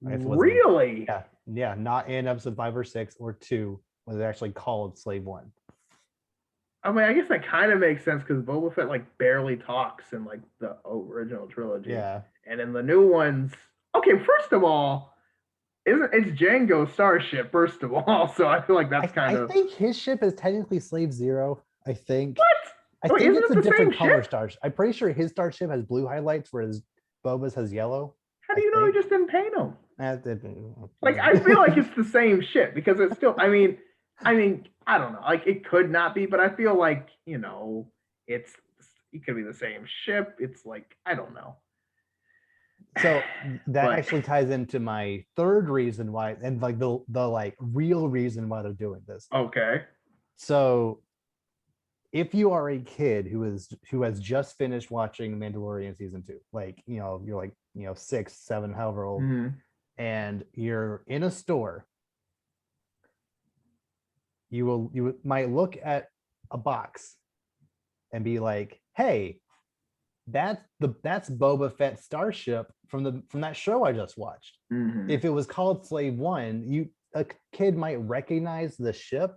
Really? Yeah, not in episode 5 or 6 or 2 was it actually called Slave One. I mean, I guess that kind of makes sense because Boba Fett like barely talks in like the original trilogy. Yeah. And in the new ones, okay, first of all, it's Django Starship, first of all. So I feel like that's I think his ship is technically Slave Zero. I think. What? I think it's a different color starship. I'm pretty sure his starship has blue highlights, whereas Boba's has yellow. How do you know he just didn't paint them? Like I feel like it's the same shit because it's still. I mean, I don't know. Like it could not be, but I feel like it's it could be the same ship. It's like I don't know. So that But actually ties into my third reason why, and like the like real reason why they're doing this. okay. So if you are a kid who has just finished watching Mandalorian season 2, like you're like 6, 7, however old, Mhm. and you're in a store, you might look at a box and be like, hey, that's Boba Fett Starship from that show I just watched. Mhm. If it was called Slave One, a kid might recognize the ship,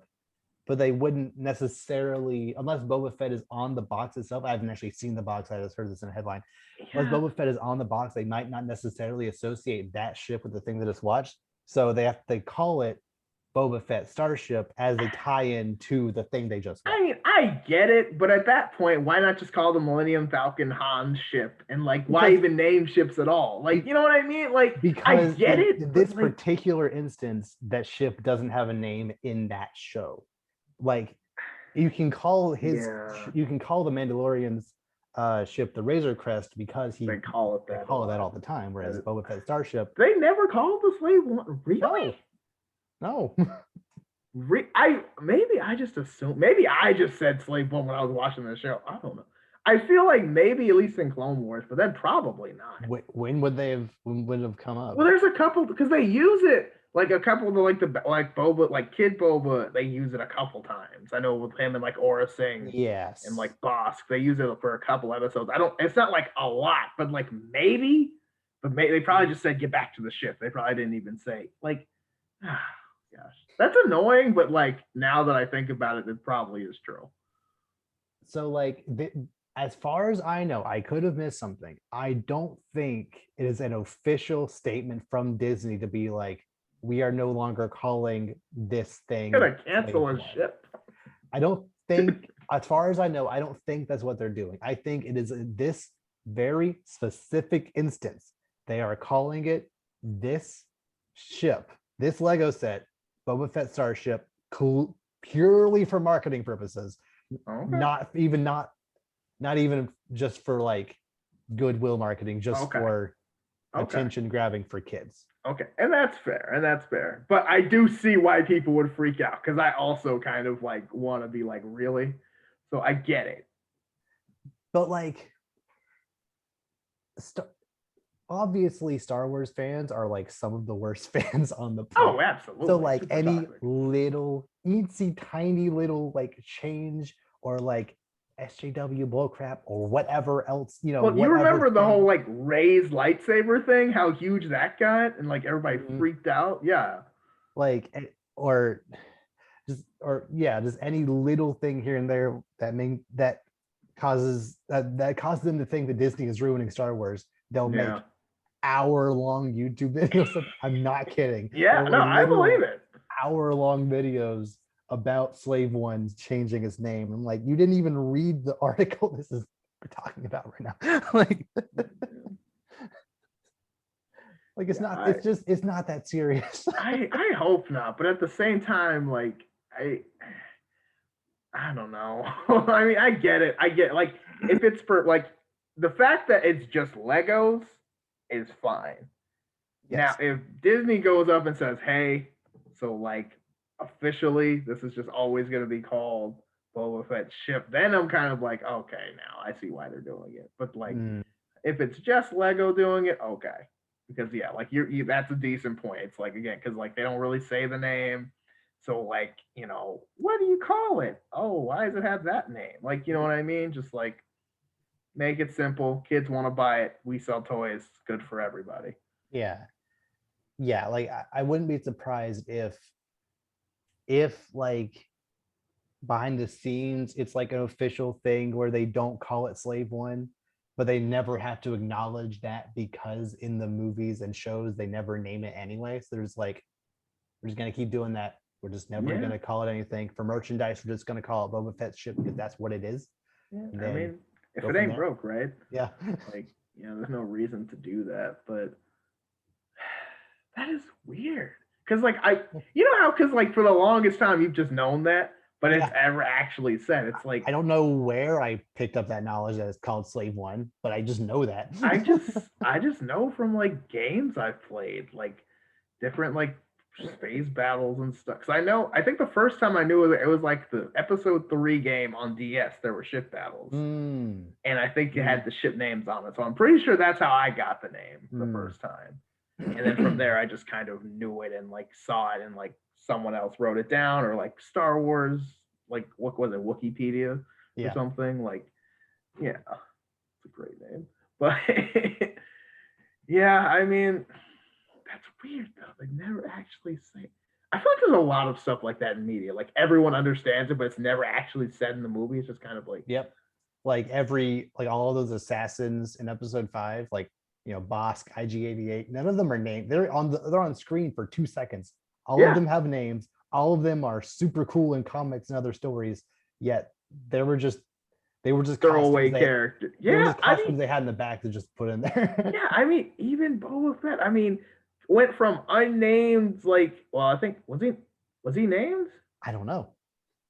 but they wouldn't necessarily, unless Boba Fett is on the box itself. I haven't actually seen the box. I just heard this in a headline. Unless Yeah. Boba Fett is on the box, they might not necessarily associate that ship with the thing they just watched. So they call it Boba Fett Starship as a tie-in to the thing they just watched. I mean, I get it, but at that point, why not just call the Millennium Falcon Han's ship? And like, why Because even name ships at all? Like, you know what I mean? Like, I because get it, in but this like, particular instance, that ship doesn't have a name in that show. Like you can call yeah, you can call the Mandalorian's ship the Razor Crest because they call it they that a call it that lot. all the time. Whereas Uh, Boba Fett Starship, They never called the slave one. no, Really? no. I maybe I just assumed. Maybe I just said slave one when I was watching the show. I don't know. I feel like maybe at least in Clone Wars, but then probably not. When would they have when would it have come up? Well, there's a couple because they use it like a couple of like Boba, like Kid Boba. They use it a couple times. I know with him and like Aura Singh and Yes. like Bosk, they use it for a couple episodes. I don't. It's not like a lot, but like maybe. But they probably just said get back to the ship. They probably didn't even say like. Gosh, that's annoying. But like now that I think about it, it probably is true. So like as far as I know, I could have missed something. I don't think it is an official statement from Disney to be like, we are no longer calling this thing Gonna Slave cancel a One. ship. I don't think, as far as I know, I don't think that's what they're doing. I think it is this very specific instance. They are calling it this ship, this Lego set, Boba Fett Starship, purely for marketing purposes. Okay. Not even just for like goodwill marketing, just Okay. for Okay. attention grabbing for kids. Okay, and that's fair, and that's fair. But I do see why people would freak out because I also kind of like want to be like, really? So I get it. But like, obviously Star Wars fans are like some of the worst fans on the planet. Oh, So absolutely. like Super any toxic. little eensy tiny little like change or like SJW bullcrap or whatever else, Well, you whatever remember the whole thing. like Ray's lightsaber thing? How huge that got, and like everybody Mhm. freaked out. Yeah. Like or just any little thing here and there that that causes them to think that Disney is ruining Star Wars. They'll Yeah. make hour-long YouTube videos of, I'm not kidding. Yeah. There No, were I believe literal it. hour-long videos about Slave One changing his name. I'm like, you didn't even read the article this is we're talking about right now. Like it's Yeah. not, it's not that serious. I hope not, but at the same time, like I don't know. I mean, I get it. I get like if it's for like the fact that it's just Legos is fine. Now, Yes. if Disney goes up and says, "Hey, so like officially, this is just always going to be called Boba Fett ship," then I'm kind of like, okay, now I see why they're doing it. But like, Mm, if it's just Lego doing it, okay, because yeah, like that's a decent point. It's like again, because like they don't really say the name, so like what do you call it? Oh, why does it have that name? Like you know what I mean? Just like make it simple. Kids want to buy it. We sell toys. Good for everybody. yeah. Yeah. Like I wouldn't be surprised if like behind the scenes it's like an official thing where they don't call it Slave One, but they never have to acknowledge that because in the movies and shows they never name it anyway. So there's like, we're just gonna keep doing that. We're just never Yeah. gonna call it anything. For merchandise, we're just gonna call it Boba Fett ship because that's what it is. Yeah, And I then mean, if go it from ain't there. broke, right? Yeah. Like, there's no reason to do that. But That is weird. Cause like you know how cause like for the longest time you've just known that, but it's Yeah. ever actually said. It's like I don't know where I picked up that knowledge that it's called Slave One, but I just know that. I just I just know from like games I've played, like different like space battles and stuff. Cause I think the first time I knew it was like the episode 3 game on DS. There were ship battles, Mm, and I think it mm, had the ship names on it. So I'm pretty sure that's how I got the name the mm. first time. And then from there I just kind of knew it and like saw it and like someone else wrote it down or like Star Wars, like what was it, Wikipedia or Yeah. something. Like, yeah, it's a great name. But yeah, I mean, that's weird though. They never actually say. I feel like there's a lot of stuff like that in media. Like everyone understands it, but it's never actually said in the movie. It's just kind of like, Yep. Like all of those assassins in episode 5, like Bosk, IG-88, none of them are named. They're on screen for 2 seconds. All of yeah, them have names. All of them are super cool in comics and other stories. Yet they were just they were just costumes throwaway character. they were Yeah, just I mean, costumes they had in the back to just put in there. yeah, I mean, even Boba Fett. I mean, went from unnamed, like, well, I think was he named? I don't know.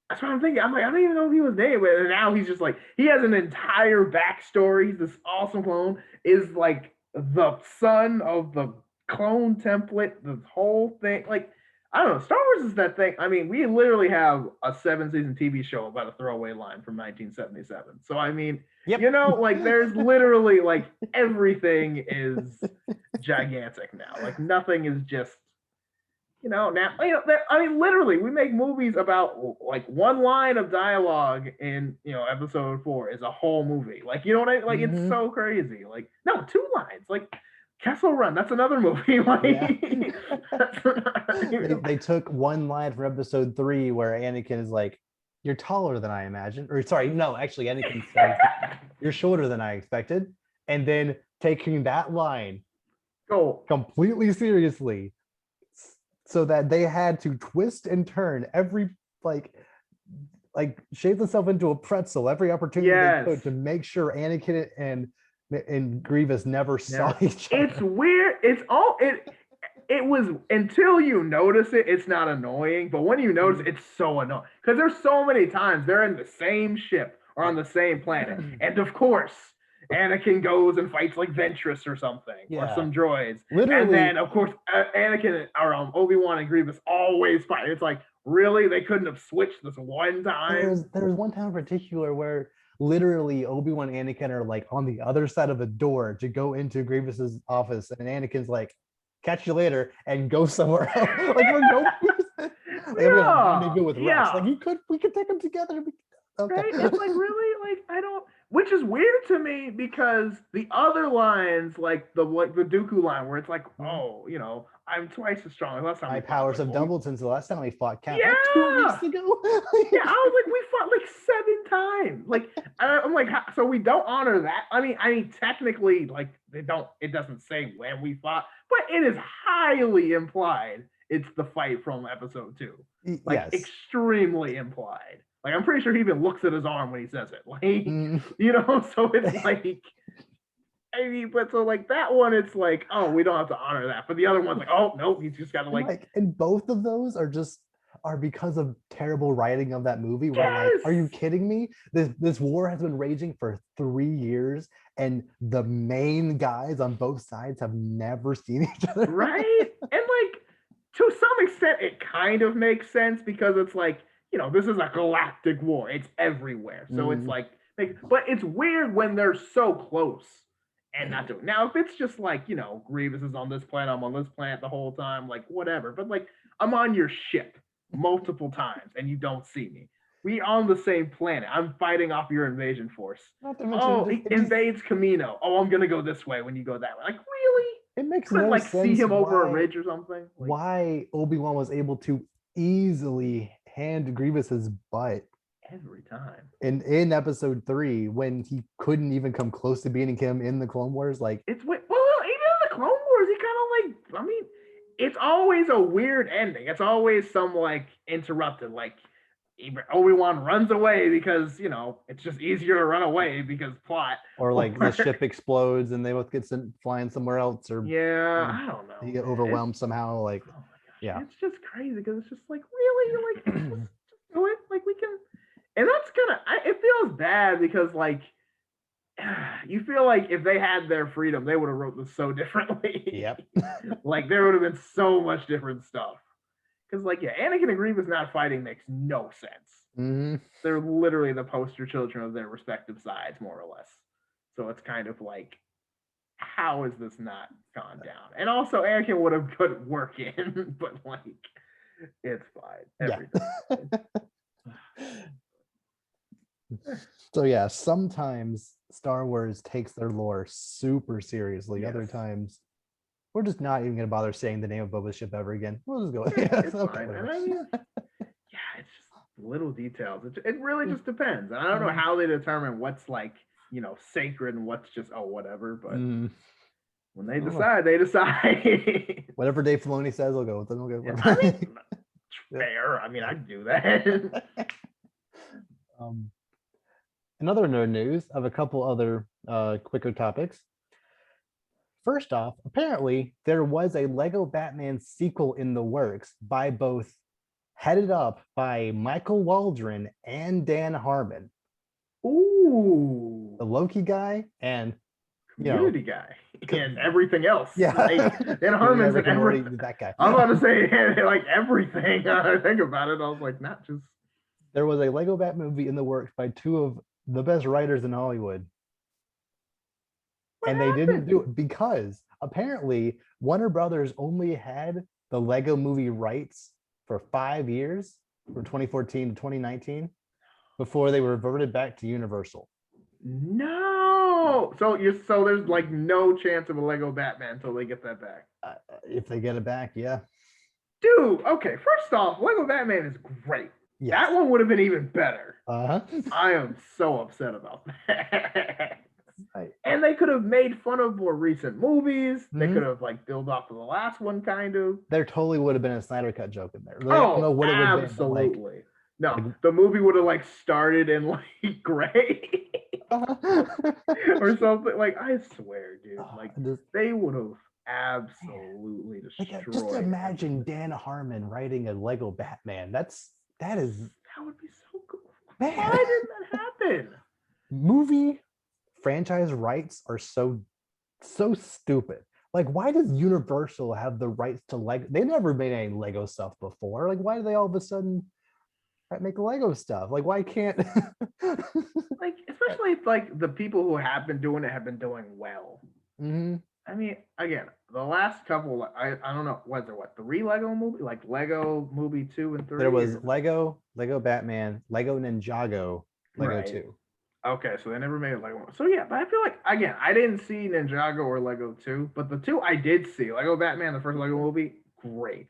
That's what I'm thinking. I'm like, I don't even know if he was named, but now he's just like he has an entire backstory. He's this awesome clone, is like the son of the clone template, the whole thing. Like, I don't know. Star Wars is that thing. I mean, we literally have a 7-season TV show about a throwaway line from 1977. So I mean, Yep. like there's literally like everything is gigantic now. Like nothing is just now I mean literally we make movies about like one line of dialogue in episode 4 is a whole movie. Like what I like, it's Mhm. so crazy. Like no, 2 lines, like Kessel Run, that's another movie. Yeah. Like that's They took one line from episode 3 where Anakin is like, "You're taller than I imagined," or sorry, no, actually, Anakin says, "You're shorter than I expected," and then taking that line go completely seriously, so that they had to twist and turn every like shape themselves into a pretzel every opportunity they yes. could to make sure Anakin and Grievous never saw Never. each It's other. weird. It was until you notice it, it's not annoying. But when you notice, it's so annoying because there's so many times they're in the same ship or on Yep. the same planet, and of course, Anakin goes and fights like Ventress or something or Yeah, some droids, and literally. then of course Anakin or Obi-Wan and Grievous always fight. It's like really they couldn't have switched this one time. There was one time in particular where literally Obi-Wan and Anakin are like on the other side of a door to go into Grievous's office, and Anakin's like, "Catch you later," and go somewhere else. Like for no reason. Like, I'm gonna Yeah, rendezvous with Rex. Like yeah. we could take them together. Okay. Right? It's like really like I don't, which is weird to me because the other lines like the Dooku line where it's like, oh, I'm twice as strong. Like, last time My we fought, powers like, have well, we, doubled since the last time we fought Count. Like 2 weeks yeah, ago. yeah. I was like, we fought like 7 times. Like I'm like, so we don't honor that. I mean, technically, like they don't. It doesn't say when we fought, but it is highly implied. It's the fight from episode 2, like Yes. extremely implied. Like I'm pretty sure he even looks at his arm when he says it. Like Mm. so it's like I mean, but so like that one, it's like, oh, we don't have to honor that. But the other one's like, oh no, he's just got to like, And both of those are because of terrible writing of that movie. Where like, yes, are you kidding me? This war has been raging for 3 years, and the main guys on both sides have never seen each other. right, and like to some extent, it kind of makes sense because it's like this is a galactic war. It's everywhere, so it's Mm, like, but it's weird when they're so close and not doing. Now, if it's just like Grievous is on this planet, I'm on this planet the whole time, like whatever. But like I'm on your ship multiple times and you don't see me. We on the same planet. I'm fighting off your invasion force. not to mention, Oh, he invades Camino. Oh, I'm gonna go this way when you go that way. Like really? it makes Couldn't no like see sense him over a ridge or something? Like why Obi-Wan was able to easily hand Grievous's butt every time. in episode 3 when he couldn't even come close to beating him in the Clone Wars. Like, It's well, even in the Clone Wars, he kind of like. I mean, it's always a weird ending. It's always some like interrupted. Like Obi-Wan runs away because, it's just easier to run away because plot. Or like the ship explodes and they both get sent flying somewhere else, or Yeah, I don't know. they get Man. overwhelmed somehow. Like, Oh my gosh, yeah. it's just crazy because it's just like, really, like just do it. Like we can, and that's it feels bad because like you feel like if they had their freedom, they would have wrote this so differently. Yep. Like there would have been so much different stuff. Because like Anakin and Grievous not fighting makes no sense. Mm-hmm. They're literally the poster children of their respective sides, more or less. So it's kind of like, how is this not gone down? And also, Anakin would have put work in, but like, it's fine. Everything's fine. So yeah, sometimes Star Wars takes their lore super seriously. Yes. Other times, we're just not even gonna bother saying the name of Boba's ship ever again. We'll just go. It's fine. And I mean, it's just little details. It really just depends. And I don't know how they determine what's like, sacred and what's just whatever. But when they decide, they decide. Whatever Dave Filoni says, I'll go with them. Yeah, I mean, fair. I mean, I'd do that. Another nerd news of a couple other quicker topics. First off, apparently there was a Lego Batman sequel in the works headed up by Michael Waldron and Dan Harmon. Ooh. The Loki guy and Community guy and everything else. Yeah. Like, Dan Harmon's and everything. That guy. I'm about to say like everything. I think about it. I was like, not just. There was a Lego Bat movie in the works by two of the best writers in Hollywood. And they didn't do it because apparently Warner Brothers only had the Lego movie rights for 5 years, from 2014 to 2019, before they reverted back to Universal. No. So there's like no chance of a Lego Batman until they get that back. If they get it back, yeah. Dude, okay. First off, Lego Batman is great. Yes. That one would have been even better. I am so upset about that. Right. And they could have made fun of more recent movies. They could have like built off of the last one, kind of. There totally would have been a Snyder Cut joke in there. Like, I don't know what absolutely. It would have been, no, the movie would have like started in like gray or something. Like I swear, dude. Like they would have absolutely destroyed. Like, just imagine Dan Harmon writing a Lego Batman. That would be so cool. Man. Why didn't that happen? Movie franchise rights are so stupid. Like, why does Universal have the rights to Lego? They never made any Lego stuff before. Like, why do they all of a sudden make Lego stuff? Like, why can't like, especially if like the people who have been doing it have been doing well. Mm-hmm. I mean, again, the last couple, I don't know, was there 3 Lego movie, like Lego Movie 2 and 3? There was Lego Batman, Lego Ninjago, Lego 2. Okay, so they never made it Lego. So yeah, but I feel like, again, I didn't see Ninjago or Lego 2, but the 2 I did see. Lego Batman, the first Lego movie, great.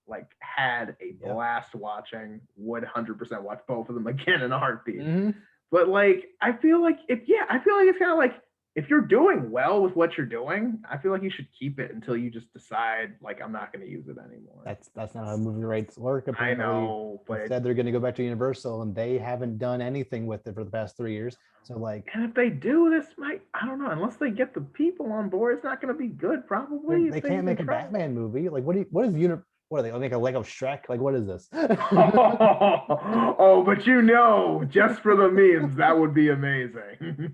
Like, had a blast watching. Would 100% watch both of them again in a heartbeat. Mm-hmm. But like, I feel like it's kind of like, if you're doing well with what you're doing, I feel like you should keep it until you just decide, like, I'm not going to use it anymore. That's not how movie rights work. Apparently. I know, but instead they're going to go back to Universal, and they haven't done anything with it for the past 3 years. So like, and if they do, I don't know, unless they get the people on board, it's not going to be good. Probably they can't make a Batman movie. Like, what are they? I'll make a Lego Shrek? Like, what is this? oh, but just for the memes, that would be amazing.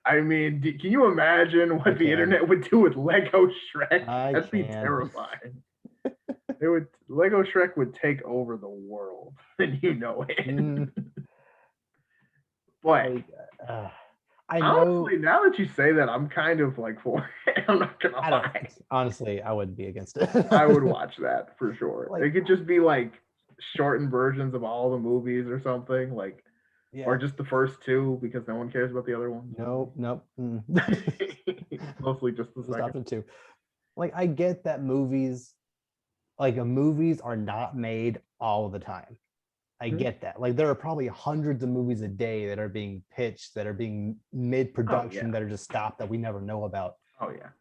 I mean, can you imagine what the internet would do with Lego Shrek? That'd be terrifying. Lego Shrek would take over the world, and you know it. But I know. Honestly, now that you say that, I'm kind of like for it. I'm not gonna lie. Honestly, I wouldn't be against it. I would watch that for sure. Like, it could just be like shortened versions of all the movies or something, like. Yeah. Or just the first 2 because no one cares about the other one. Nope. Mostly just the second 2. Like, I get that movies are not made all the time. I get that. Like, there are probably hundreds of movies a day that are being pitched, that are being mid-production, that are just stopped, that we never know about. Oh yeah.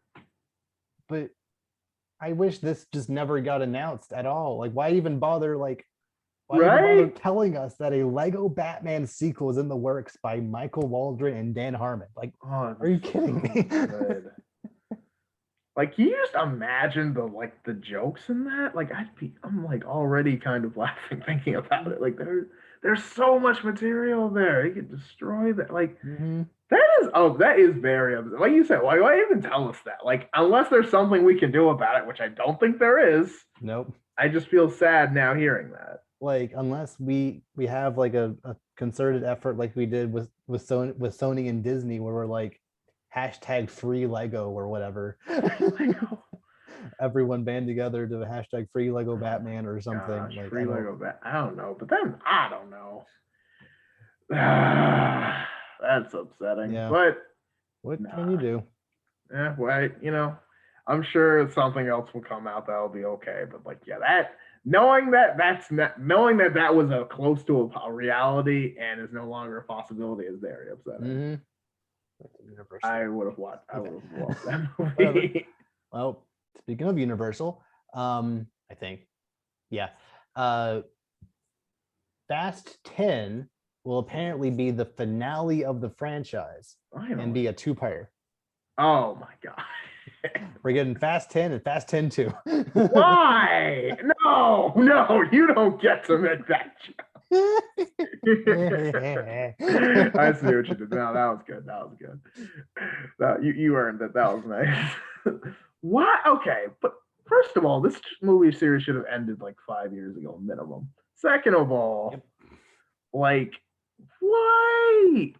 But I wish this just never got announced at all. Like, why even bother? Like, Why even bother Right? telling us that a Lego Batman sequel is in the works by Michael Waldron and Dan Harmon? Like, Oh, are you it's kidding so me? good. Like, can you just imagine the jokes in that? Like, I'm like already kind of laughing thinking about it. Like, there's so much material there. You could destroy that. Like, Mhm. that is very upsetting. Like you said, why even tell us that? Like, unless there's something we can do about it, which I don't think there is. Nope. I just feel sad now hearing that. Like, unless we have like a concerted effort like we did with Sony and Disney, where we're like hashtag free Lego or whatever. Lego. Everyone band together to hashtag free Lego Oh my Batman or something. gosh, Like, I free don't. Lego bat. I don't know, but then I don't know. That's upsetting. Yeah. But What can you nah. do? Well, I'm sure something else will come out that'll be okay. But like, yeah, that knowing that that was a close to a reality and is no longer a possibility is very upsetting. Mm-hmm. I Universal. would have watched. I Okay. would have loved that Whatever. movie. Well, speaking of Universal, I think, yeah, uh, Fast 10 will apparently be the finale of the franchise and be a two-parter. Oh my god. We're getting Fast 10 and Fast 10 2. Why? No, you don't get to make that joke. I see what you did. No, that was good. That was good. You earned it. That was nice. Why? Okay, but first of all, this movie series should have ended like 5 years ago minimum. Second of all, Yep. like, why?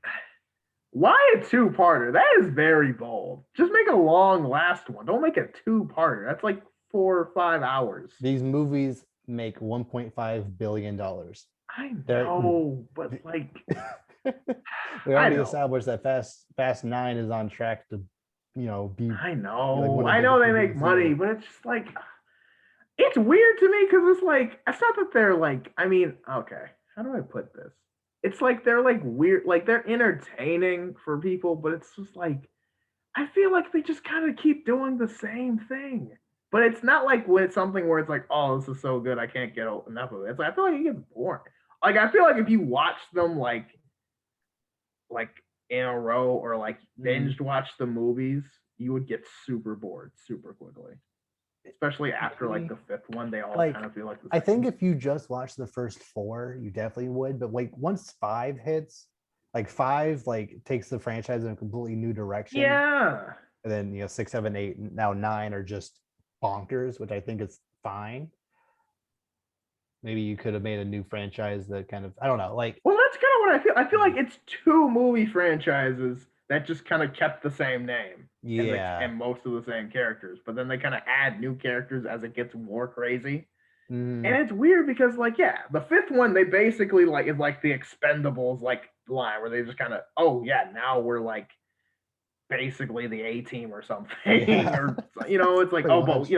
Why a two-parter? That is very bold. Just make a long last one. Don't make a two-parter. That's like 4 or 5 hours. These movies make $1.5 billion. I They're, know, but like, we I already know. established that Fast 9 is on track to, be I like know. one of I the know biggest they movies make of the money, year. but it's just like it's weird to me because it's like it's not that they're like. I mean, okay, how do I put this? It's like they're like weird, like they're entertaining for people, but it's just like I feel like they just kind of keep doing the same thing. But it's not like when it's something where it's like, oh, this is so good, I can't get enough of it. It's like I feel like it gets boring. Like I feel like if you watch them like in a row or like Mm. binged watch the movies, you would get super bored super quickly. Especially after like Maybe. the fifth one, they all Like, kind of feel like the I think same. if you just watch the first four, you definitely would. But like once five hits, like five like takes the franchise in a completely new direction. Yeah. And then 6, 7, 8, now 9 are just bonkers, which I think is fine. Maybe you could have made a new franchise that kind of, I don't know, like, Well, that's kind of what I feel. I feel like it's two movie franchises that just kind of kept the same name yeah. and most of the same characters, but then they kind of add new characters as it gets more crazy. And Mm, it's weird because like yeah, the fifth one they basically like is like the Expendables like line where they just kind of oh yeah, now we're like basically the A team or something yeah. or it's like Pretty oh much.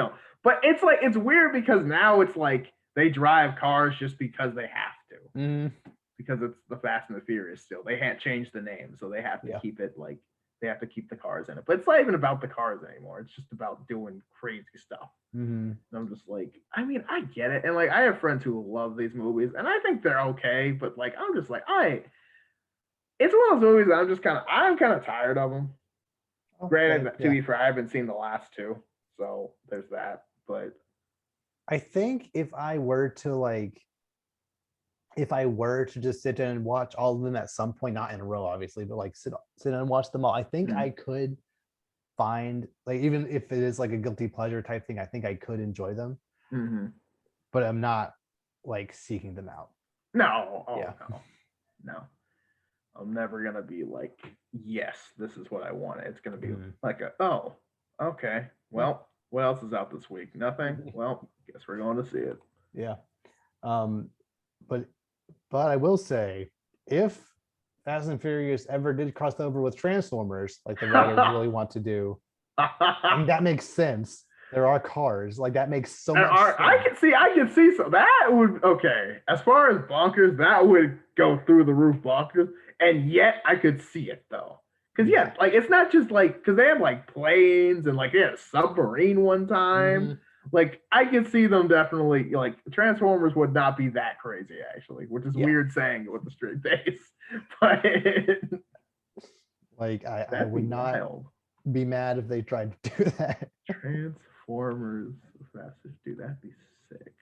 but it's like it's weird because now it's like they drive cars just because they have to Mm, because it's the Fast and the Furious still. They can't change the name, so they have to yeah. keep it like they have to keep the cars in it. But it's not even about the cars anymore. It's just about doing crazy stuff. Mm-hmm. And I'm just like, I mean, I get it. And like I have friends who love these movies and I think they're okay, but like I'm just like, it's one of those movies that I'm kind of tired of them. Okay. Granted, to Yeah. be fair, I haven't seen the last two, so there's that. But I think if I were to just sit down and watch all of them at some point, not in a row, obviously, but like sit down and watch them all, I think I could find, like, even if it is like a guilty pleasure type thing, I think I could enjoy them, but I'm not like seeking them out. no, oh Yeah. no. I'm never gonna be like, yes, this is what I want. It's gonna be Mhm. like oh, okay. Well, what else is out this week? Nothing. Well, guess we're going to see it. Yeah. Um, but I will say, if Fast and Furious ever did cross over with Transformers, like the writers really want to do, I mean, that makes sense. There are cars, like that makes so much sense. I can see so that would okay. As far as bonkers, that would go through the roof bonkers, and yet I could see it though. Because yeah, like it's not just like because they have like planes and like they had a submarine one time. Mhm. Like I could see them definitely like Transformers would not be that crazy actually, which is Yeah. weird saying it with a straight face, but Like I that'd be would not wild. be mad if they tried to do that. Transformers fastest dude, that'd be sick.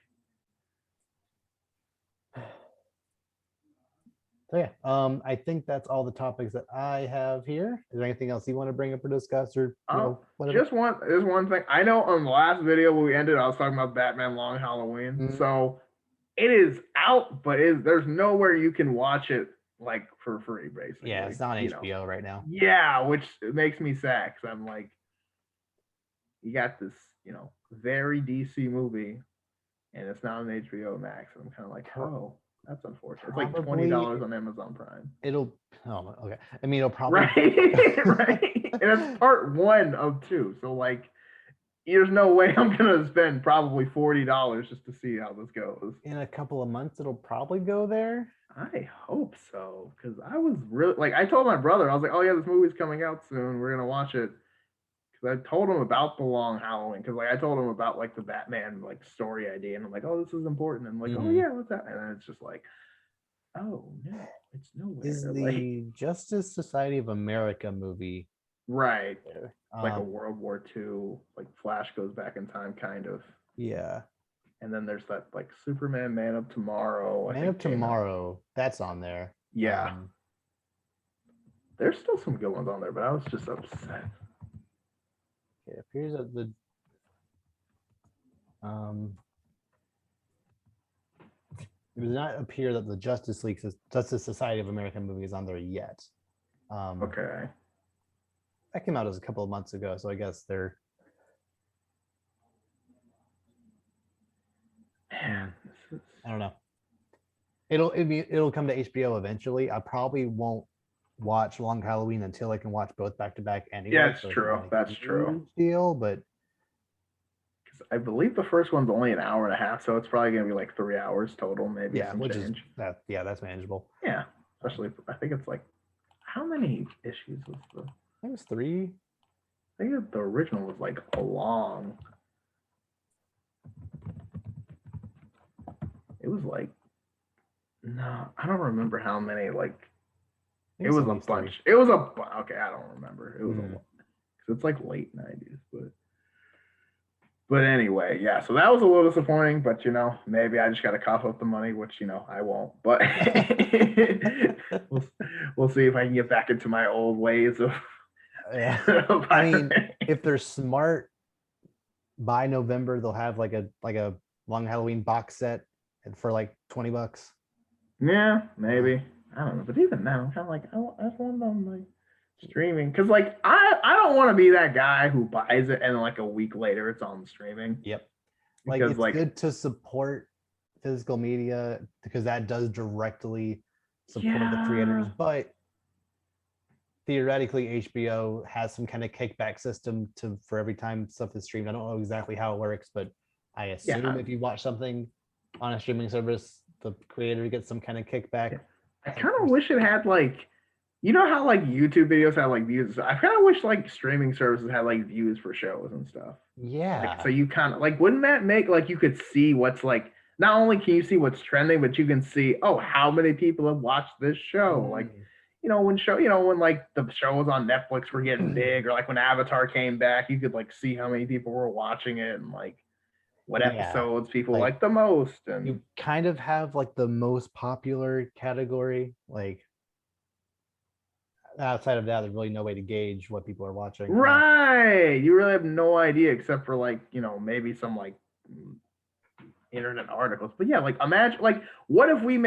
So yeah, I think that's all the topics that I have here. Is there anything else you want to bring up or discuss, or whatever? There's one thing. I know on the last video when we ended, I was talking about Batman Long Halloween. Mhm. So it is out, but there's nowhere you can watch it like for free, basically. Yeah, it's not on you know. HBO right now. Yeah, which makes me sad because I'm like, you got this, very DC movie, and it's not on HBO Max, and I'm kind of like, oh, that's unfortunate. It's like $20 on Amazon Prime. It'll. Oh, okay. I mean, it'll probably. Right, right. And it's part 1 of 2, so like, there's no way I'm gonna spend probably $40 just to see how this goes. In a couple of months, it'll probably go there. I hope so, because I was really like, I told my brother, I was like, oh yeah, this movie's coming out soon. We're gonna watch it. Because I told him about the Long Halloween. Because like I told him about like the Batman like story idea, and I'm like, oh, this is important. And I'm like, oh yeah, what's that? And then it's just like, oh no, it's nowhere. Is the like, Justice Society of America movie right? Like a World War II, like Flash goes back in time, kind of. Yeah. And then there's that like Superman Man of Tomorrow. Man of Tomorrow, that's on there. Yeah. There's still some good ones on there, but I was just upset. It appears that the it does not appear that the Justice Society of America movie is on there yet. Okay. That came out as a couple of months ago, so I guess they're. Man, I don't know. It'll come to HBO eventually. I probably won't watch Long Halloween until I can watch both back to back anyway. Yeah, it's true. That's true. Deal, but I believe the first one's only an hour and a half, so it's probably gonna be like 3 hours total, maybe. Yeah, which change. is that. Yeah, that's manageable. Yeah, especially I think it's like, how many issues was the? I think it's 3. I think the original was like a long. It was like, no, I don't remember how many. Like, it was a bunch. 3. It was okay. I don't remember. It was a lot. Cause it's like late 90s, but anyway, yeah. So that was a little disappointing, but maybe I just got to cough up the money, which I won't. But we'll see if I can get back into my old ways of. Yeah. I mean, if they're smart, by November they'll have like a Long Halloween box set for like $20. Yeah, maybe. I don't know, but even now, I'm kind of like, I just want them like streaming, because like I don't want to be that guy who buys it and like a week later it's on streaming. Yep. Like it's good to support physical media because that does directly support the creators, but theoretically HBO has some kind of kickback system for every time stuff is streamed. I don't know exactly how it works, but I assume if you watch something on a streaming service, the creator gets some kind of kickback. I kind of wish it had like, how like YouTube videos have like views. I kind of wish like streaming services had like views for shows and stuff. Yeah. Like, so you kind of like, wouldn't that make like you could see what's like, not only can you see what's trending, but you can see, oh, how many people have watched this show. Like, when like the shows on Netflix were getting big, or like when Avatar came back, you could like see how many people were watching it and like what episodes people like the most. And you kind of have like the most popular category. Like outside of that, there's really no way to gauge what people are watching. Right. You really have no idea except for like, maybe some like internet articles. But yeah, like imagine like what if we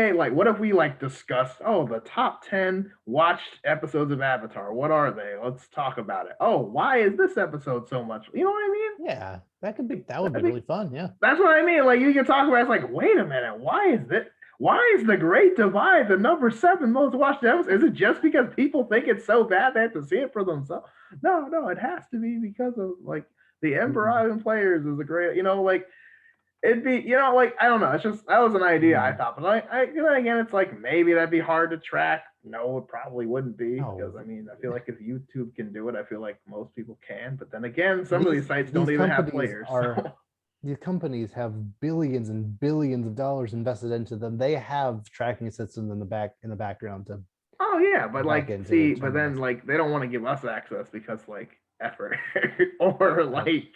discussed, oh, the top 10 watched episodes of Avatar, what are they? Let's talk about it. Oh, why is this episode so much, you know what I mean? Yeah, that would be really fun. Yeah, that's what I mean. Like you can talk about, it's like, wait a minute, why is the Great Divide the number 7 most watched episode? Is it just because people think it's so bad they have to see it for themselves? No, it has to be because of like the Ember Island Players is a great, like it'd be, like, I don't know. It's just, that was an idea I thought, but again, it's like, maybe that'd be hard to track. No, it probably wouldn't be, because I mean, I feel like if YouTube can do it, I feel like most people can. But then again, some of these sites don't even have players. these companies have billions and billions of dollars invested into them. They have tracking systems in the background to Oh yeah, but back like, into see, but determine then this. like they don't want to give us access because like effort or Uh, like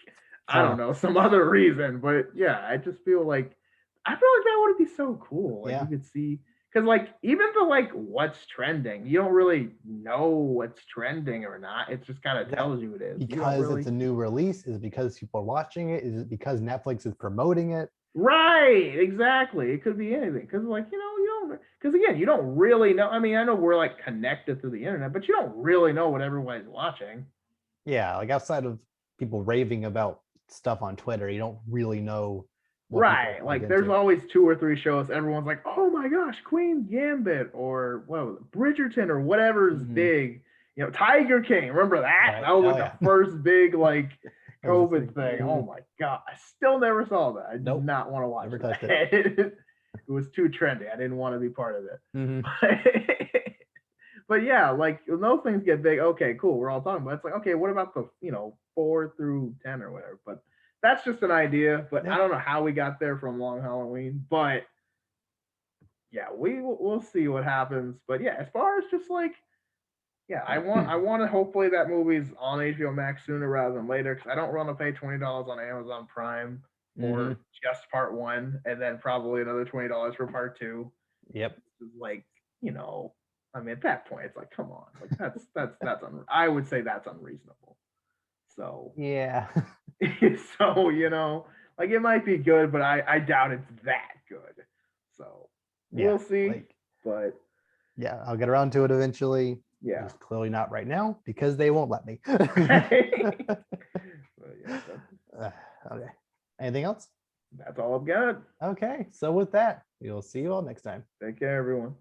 I don't Huh. know some other reason. But yeah, I just feel like that would be so cool. Like you Yeah. could see because like even the like what's trending, you don't really know what's trending or not. It just kind of Is that tells you it is. You don't because it's really a new release? Is it because people are watching it? Is it because Netflix is promoting it? right, exactly. It could be anything because like you don't because again you don't really know. I mean I know we're like connected through the internet, but you don't really know what everybody's watching. Yeah, like outside of people raving about stuff on Twitter, you don't really know what people Right. are like Like there's into. always two or three shows. Everyone's like, oh my gosh, Queen's Gambit or what was it, Bridgerton or whatever's Mhm. big. Tiger King. Remember that? Right. That was Oh like the yeah. first big like I was just COVID thinking, thing. Oh my god. I still never saw that. I did nope, not want to watch never touched it. that. It was too trendy. I didn't want to be part of it. Hmm. But yeah, like when those things get big, okay, cool. We're all talking about it. It's like, okay, what about the 4 through 10 or whatever? But that's just an idea. But I Yeah. don't know how we got there from Long Halloween. But yeah, we'll see what happens. But yeah, as far as just like yeah, I want to hopefully that movie's on HBO Max sooner rather than later because I don't want to pay $20 on Amazon Prime Hmm. for just part one and then probably another $20 for part two. Yep. Like you know, I mean, at that point, it's like, come on, like I would say that's unreasonable. So, Yeah. so like it might be good, but I doubt it's that good. So Yeah. we'll see. Like, But yeah, I'll get around to it eventually. yeah, Just clearly not right now because they won't let me. but yeah, Okay. Anything else? that's all I've got. Okay. So with that, we'll see you all next time. Take care, everyone.